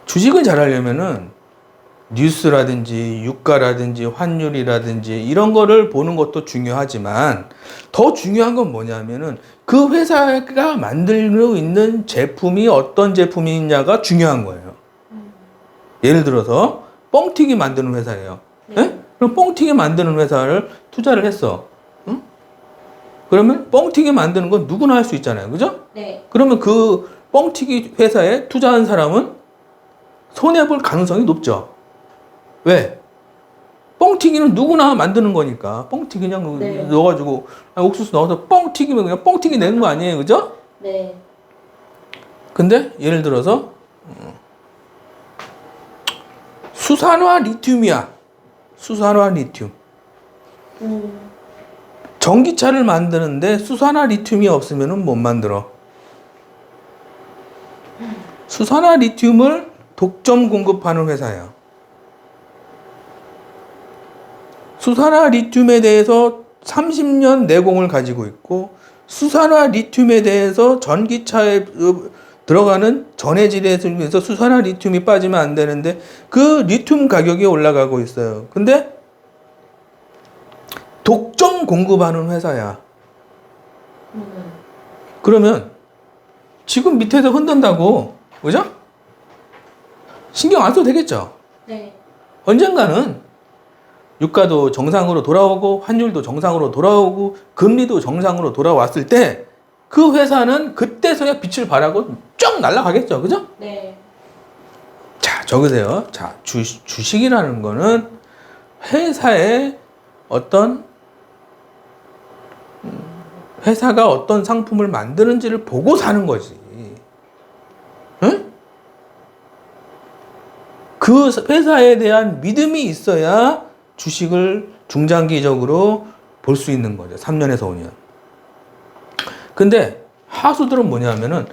Speaker 1: 주식을 잘하려면은 뉴스라든지 유가라든지 환율이라든지 이런 거를 보는 것도 중요하지만 더 중요한 건 뭐냐면은 그 회사가 만들고 있는 제품이 어떤 제품이냐가 중요한 거예요. 예를 들어서 뻥튀기 만드는 회사예요.
Speaker 2: 네.
Speaker 1: 예? 그럼 뻥튀기 만드는 회사를 투자를 했어. 응? 그러면 뻥튀기 만드는 건 누구나 할 수 있잖아요. 그죠?
Speaker 2: 네.
Speaker 1: 그러면 그 뻥튀기 회사에 투자한 사람은 손해볼 가능성이 높죠. 왜? 뻥튀기는 누구나 만드는 거니까. 뻥튀기 그냥
Speaker 2: 네.
Speaker 1: 넣어가지고 옥수수 넣어서 뻥튀기면 그냥 뻥튀기 내는 거 아니에요. 그죠?
Speaker 2: 네.
Speaker 1: 근데 예를 들어서 수산화 리튬이야. 수산화 리튬. 전기차를 만드는데 수산화 리튬이 없으면 못 만들어. 수산화 리튬을 독점 공급하는 회사야. 수산화 리튬에 대해서 30년 내공을 가지고 있고 수산화 리튬에 대해서 전기차에 들어가는 전해질에서 수산화 리튬이 빠지면 안 되는데 그 리튬 가격이 올라가고 있어요. 근데 독점 공급하는 회사야. 그러면 지금 밑에서 흔든다고 그죠? 신경 안 써도 되겠죠?
Speaker 2: 네.
Speaker 1: 언젠가는 유가도 정상으로 돌아오고 환율도 정상으로 돌아오고 금리도 정상으로 돌아왔을 때 그 회사는 그때서야 빛을 발하고 쫙 날아가겠죠. 그죠?
Speaker 2: 네.
Speaker 1: 자, 적으세요. 자, 주식이라는 거는 회사의 어떤 회사가 어떤 상품을 만드는지를 보고 사는 거지. 응? 그 회사에 대한 믿음이 있어야 주식을 중장기적으로 볼 수 있는 거죠. 3년에서 5년. 근데 하수들은 뭐냐면은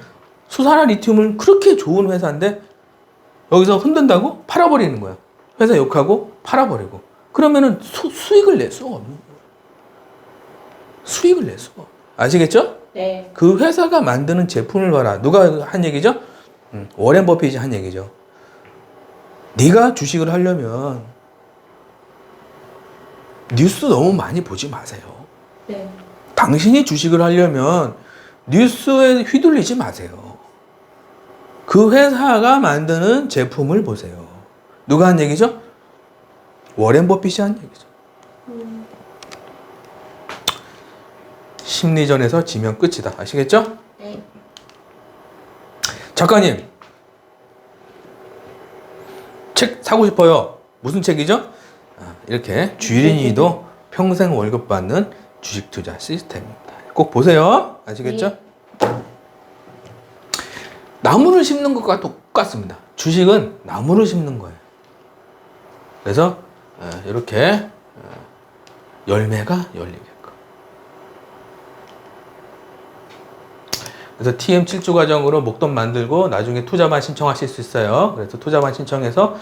Speaker 1: 수산화 리튬은 그렇게 좋은 회사인데 여기서 흔든다고 팔아버리는 거야. 회사 욕하고 팔아버리고. 그러면은 수익을 낼 수가 없는 거야. 수익을 낼 수가 없어. 아시겠죠?
Speaker 2: 네.
Speaker 1: 그 회사가 만드는 제품을 봐라. 누가 한 얘기죠? 워렌 버핏이 한 얘기죠. 네가 주식을 하려면 뉴스 너무 많이 보지 마세요.
Speaker 2: 네.
Speaker 1: 당신이 주식을 하려면 뉴스에 휘둘리지 마세요. 그 회사가 만드는 제품을 보세요. 누가 한 얘기죠? 워렌 버핏이 한 얘기죠. 심리전에서 지면 끝이다. 아시겠죠?
Speaker 2: 네.
Speaker 1: 작가님, 책 사고 싶어요. 무슨 책이죠? 이렇게 주린이도 평생 월급 받는 주식 투자 시스템입니다. 꼭 보세요. 아시겠죠? 나무를 심는 것과 똑같습니다. 주식은 나무를 심는 거예요. 그래서 이렇게 열매가 열리게끔. 그래서 TM 7주 과정으로 목돈 만들고 나중에 투자만 신청하실 수 있어요. 그래서 투자만 신청해서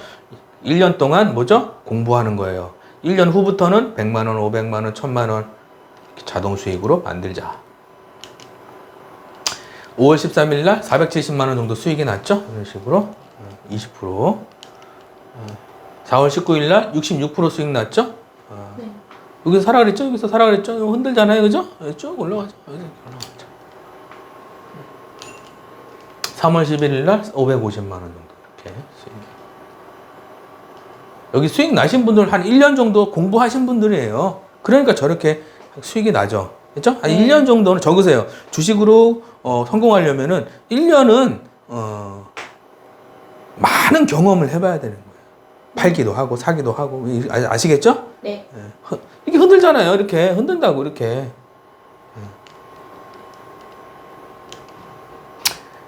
Speaker 1: 1년 동안 뭐죠? 공부하는 거예요. 1년 후부터는 100만 원, 500만 원, 1000만 원 이렇게 자동 수익으로 만들자. 5월 13일 날 470만 원 정도 수익이 났죠? 이런 식으로 20%. 4월 19일 날 66% 수익 났죠?
Speaker 2: 네.
Speaker 1: 여기서 사라 그랬죠? 여기서 사라 그랬죠? 이거 흔들잖아요. 그죠? 쭉 올라가죠. 올라가죠. 3월 11일 날 550만 원 정도 이렇게 수익. 여기 수익 나신 분들 한 1년 정도 공부하신 분들이에요. 그러니까 저렇게 수익이 나죠. 그렇죠? 한 1년 정도는 적으세요. 주식으로 성공하려면은 1년은 많은 경험을 해봐야 되는 거예요. 팔기도 하고 사기도 하고 아시겠죠?
Speaker 2: 네.
Speaker 1: 이렇게 흔들잖아요. 이렇게 흔든다고 이렇게.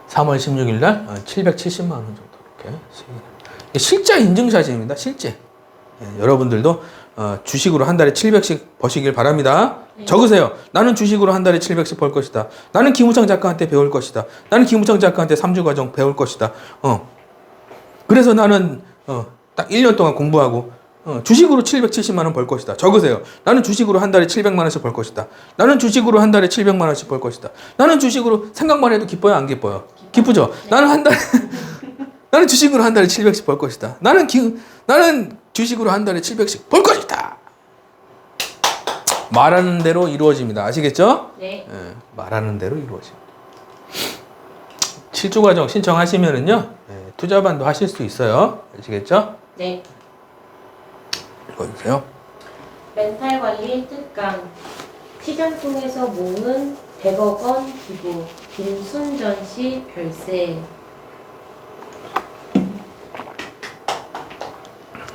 Speaker 1: 3월 16일 날 770만 원 정도 이렇게 실제 인증샷입니다. 실제. 여러분들도 주식으로 한 달에 700씩 버시길 바랍니다.
Speaker 2: 네.
Speaker 1: 적으세요. 나는 주식으로 한 달에 700씩 벌 것이다. 나는 김우창 작가한테 배울 것이다. 나는 김우창 작가한테 3주 과정 배울 것이다. 그래서 나는 딱 1년 동안 공부하고 주식으로 770만 원 벌 것이다. 적으세요. 나는 주식으로 한 달에 700만 원씩 벌 것이다. 나는 주식으로 한 달에 700만 원씩 벌 것이다. 나는 주식으로 생각만 해도 기뻐요, 안 기뻐요? 기쁘죠?
Speaker 2: 네.
Speaker 1: 나는 한 달에 나는 주식으로 한 달에 700씩 벌 것이다. 나는 주식으로 한 달에 700씩 벌 것이다. 말하는 대로 이루어집니다. 아시겠죠?
Speaker 2: 네.
Speaker 1: 말하는 대로 이루어집니다. 7주 과정 신청하시면은요, 투자반도 하실 수 있어요. 아시겠죠?
Speaker 2: 네.
Speaker 1: 읽어주세요.
Speaker 2: 멘탈 관리 특강. 시장 통해서 모은 100억 원 기부. 김순전 씨 별세.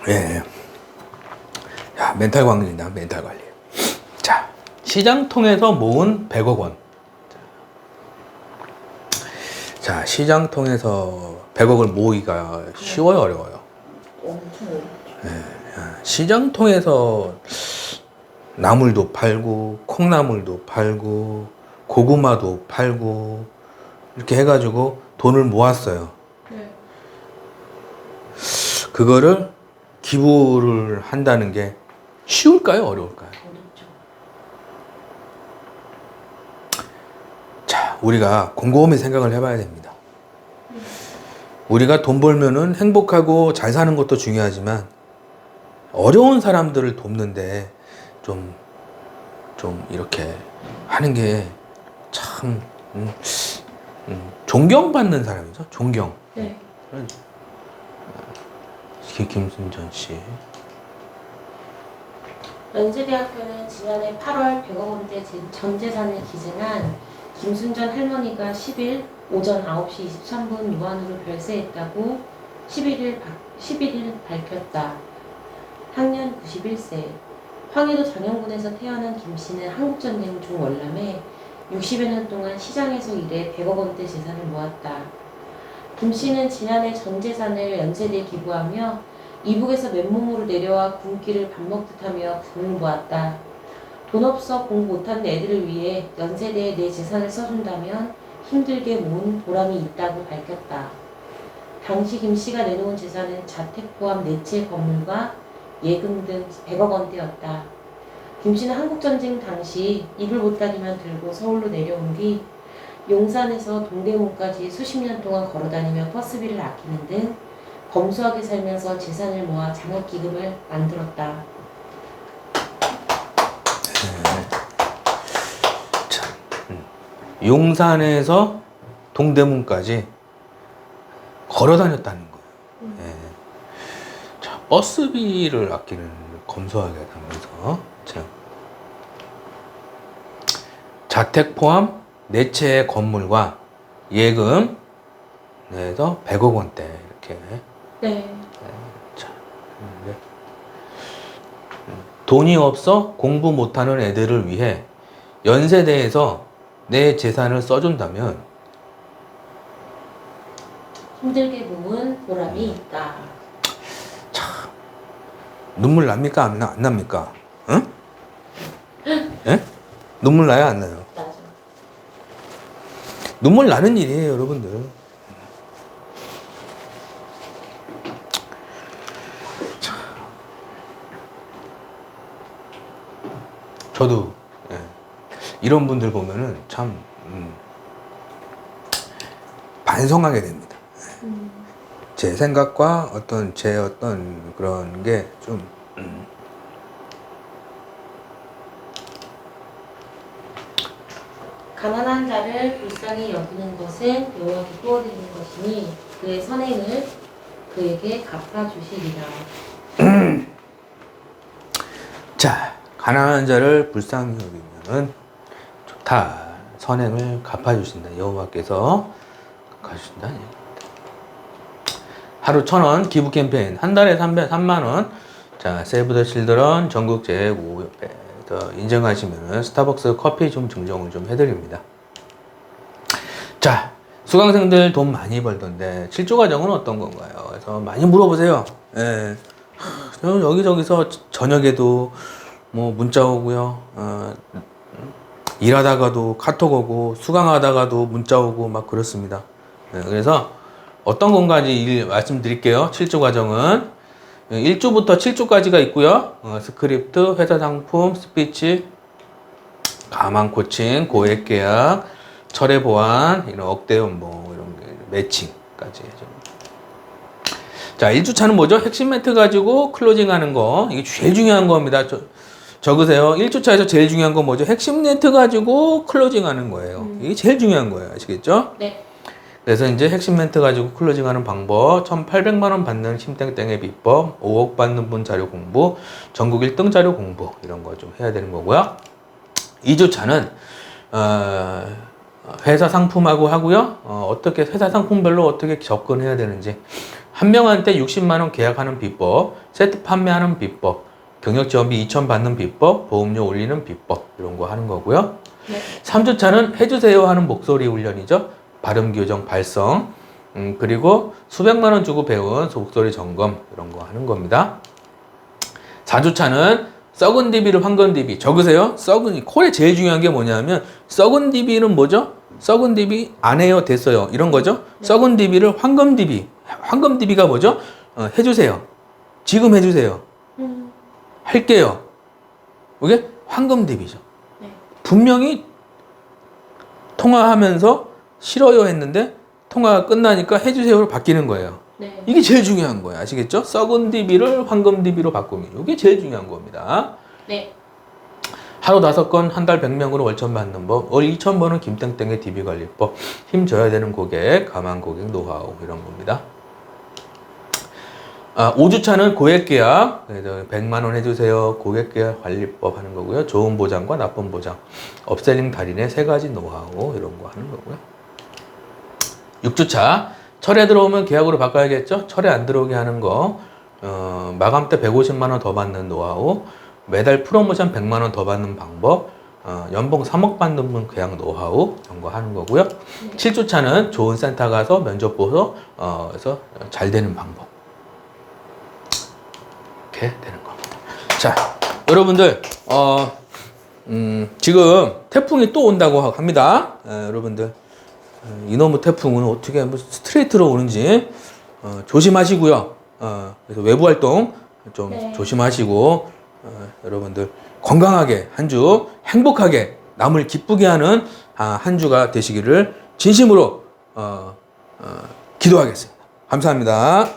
Speaker 1: 예. 야, 멘탈 관리다, 멘탈 관리. 자, 시장 통해서 모은 100억 원. 자, 시장 통해서 100억을 모으기가 쉬워요, 어려워요?
Speaker 2: 엄청 어렵죠.
Speaker 1: 시장 통해서 나물도 팔고, 콩나물도 팔고, 고구마도 팔고, 이렇게 해가지고 돈을 모았어요.
Speaker 2: 네.
Speaker 1: 그거를 기부를 한다는 게 쉬울까요? 어려울까요?
Speaker 2: 어렵죠.
Speaker 1: 자, 우리가 곰곰이 생각을 해봐야 됩니다. 우리가 돈 벌면은 행복하고 잘 사는 것도 중요하지만 어려운 사람들을 돕는데 좀 이렇게 하는 게 참 존경받는 사람이죠. 존경.
Speaker 2: 네.
Speaker 1: 김순전 씨.
Speaker 2: 연세대학교는 지난해 8월 100억 원대 전 재산을 기증한 김순전 할머니가 10일 오전 9시 23분 유한으로 별세했다고 11일 밝혔다. 학년 91세. 황해도 장영군에서 태어난 김 씨는 한국전쟁 중 월남에 60여 년 동안 시장에서 일해 100억 원대 재산을 모았다. 김 씨는 지난해 전 재산을 연세대에 기부하며 이북에서 맨몸으로 내려와 굶기를 밥 먹듯 하며 돈을 모았다. 돈 없어 공부 못하는 애들을 위해 연세대에 내 재산을 써준다면 힘들게 모은 보람이 있다고 밝혔다. 당시 김 씨가 내놓은 재산은 자택 포함 4채 건물과 예금 등 100억 원대였다. 김 씨는 한국전쟁 당시 이불 보따리만 들고 서울로 내려온 뒤 용산에서 동대문까지 수십 년 동안 걸어다니며 버스비를 아끼는 등 검소하게 살면서 재산을 모아 장학기금을 만들었다.
Speaker 1: 용산에서 동대문까지 걸어 다녔다는 거예요. 예. 자, 버스비를 아끼는 검소하게 하면서 자택 포함 4채의 건물과 예금 내서 100억 원대 이렇게.
Speaker 2: 네.
Speaker 1: 자, 네. 돈이 없어 공부 못하는 애들을 위해 연세대에서 내 재산을 써준다면
Speaker 2: 힘들게 모은 보람이 있다.
Speaker 1: 눈물 납니까? 안 납니까? 응? 예? 눈물 나요? 안 나요?
Speaker 2: 맞아.
Speaker 1: 눈물 나는 일이에요, 여러분들. 저도 예. 이런 분들 보면은 참 반성하게 됩니다. 제 생각과 제 어떤 그런 게 좀
Speaker 2: 가난한 자를 불쌍히 여기는 것은 여호와께 구워드리는 것이니 그의 선행을 그에게 갚아주시리라.
Speaker 1: 자, 가난한 자를 불쌍히 여기면은 좋다. 선행을 갚아주신다. 여호와께서 갚아주신다. 하루 1,000원 기부 캠페인, 한 달에 3만 원. 자, 세이브 더 칠드런 전국 제5협회에서 인증하시면은 스타벅스 커피 좀 증정을 좀 해드립니다. 자, 수강생들 돈 많이 벌던데 7조 과정은 어떤 건가요? 그래서 많이 물어보세요. 예. 저는 여기저기서 저녁에도 뭐 문자 오고요. 일하다가도 카톡 오고 수강하다가도 문자 오고 막 그렇습니다. 예, 그래서 어떤 건가지 말씀드릴게요. 7조 과정은 1조부터 7조까지가 있고요. 스크립트, 회사 상품, 스피치, 가망 코칭, 고액 계약, 철회 보완, 이런 억대 연봉, 이런 매칭까지. 자, 1주차는 뭐죠? 핵심 멘트 가지고 클로징 하는 거. 이게 제일 중요한 겁니다. 적으세요. 1주차에서 제일 중요한 건 뭐죠? 핵심 멘트 가지고 클로징 하는 거예요. 이게 제일 중요한 거예요. 아시겠죠?
Speaker 2: 네.
Speaker 1: 그래서 이제 핵심 멘트 가지고 클로징 하는 방법, 1,800만 원 받는 힘땡땡의 비법, 5억 받는 분 자료 공부, 전국 1등 자료 공부, 이런 거 좀 해야 되는 거고요. 2주차는, 회사 상품하고 하고요. 어떻게, 회사 상품별로 어떻게 접근해야 되는지, 한 명한테 60만 원 계약하는 비법, 세트 판매하는 비법, 경력 지원비 2,000 받는 비법, 보험료 올리는 비법, 이런 거 하는 거고요.
Speaker 2: 네.
Speaker 1: 3주차는 해주세요 하는 목소리 훈련이죠. 발음 교정 발성, 그리고 수백만 원 주고 배운 목소리 점검, 이런 거 하는 겁니다. 4주차는 썩은 DB를 황금 DB. 적으세요. 콜에 제일 중요한 게 뭐냐면 썩은 DB는 뭐죠? 썩은 DB 안 해요, 됐어요, 이런 거죠.
Speaker 2: 네.
Speaker 1: 썩은 DB를 황금 DB. 황금 DB가 뭐죠? 해주세요. 지금 해주세요. 할게요. 이게 황금 DB죠.
Speaker 2: 네.
Speaker 1: 분명히 통화하면서 싫어요 했는데 통화가 끝나니까 해주세요로 바뀌는 거예요.
Speaker 2: 네.
Speaker 1: 이게 제일 중요한 거예요. 아시겠죠? 썩은 DB를 황금 DB로 바꾸면 이게 제일 중요한 겁니다.
Speaker 2: 네.
Speaker 1: 하루 5건, 한 달 100명으로 월천 받는 법, 월 2,000번은 김땡땡의 DB 관리법, 힘줘야 되는 고객, 가만 고객 노하우, 이런 겁니다. 5주차는 고액 계약, 그래서 100만 원 해주세요. 고객 계약 관리법 하는 거고요. 좋은 보장과 나쁜 보장, 업셀링 달인의 3가지 노하우, 이런 거 하는 거고요. 6주차, 철회 들어오면 계약으로 바꿔야겠죠? 철회 안 들어오게 하는 거, 마감 때 150만 원 더 받는 노하우, 매달 프로모션 100만 원 더 받는 방법, 연봉 3억 받는 분 계약 노하우, 이런 거 하는 거고요. 7주차는 좋은 센터 가서 면접 보서, 그래서 잘 되는 방법. 이렇게 되는 겁니다. 자, 여러분들, 지금 태풍이 또 온다고 합니다. 여러분들, 이놈의 태풍은 어떻게 스트레이트로 오는지 조심하시고요. 그래서 외부 활동 좀
Speaker 2: 네.
Speaker 1: 조심하시고, 여러분들 건강하게 한 주 행복하게 남을 기쁘게 하는 한 주가 되시기를 진심으로 기도하겠습니다. 감사합니다.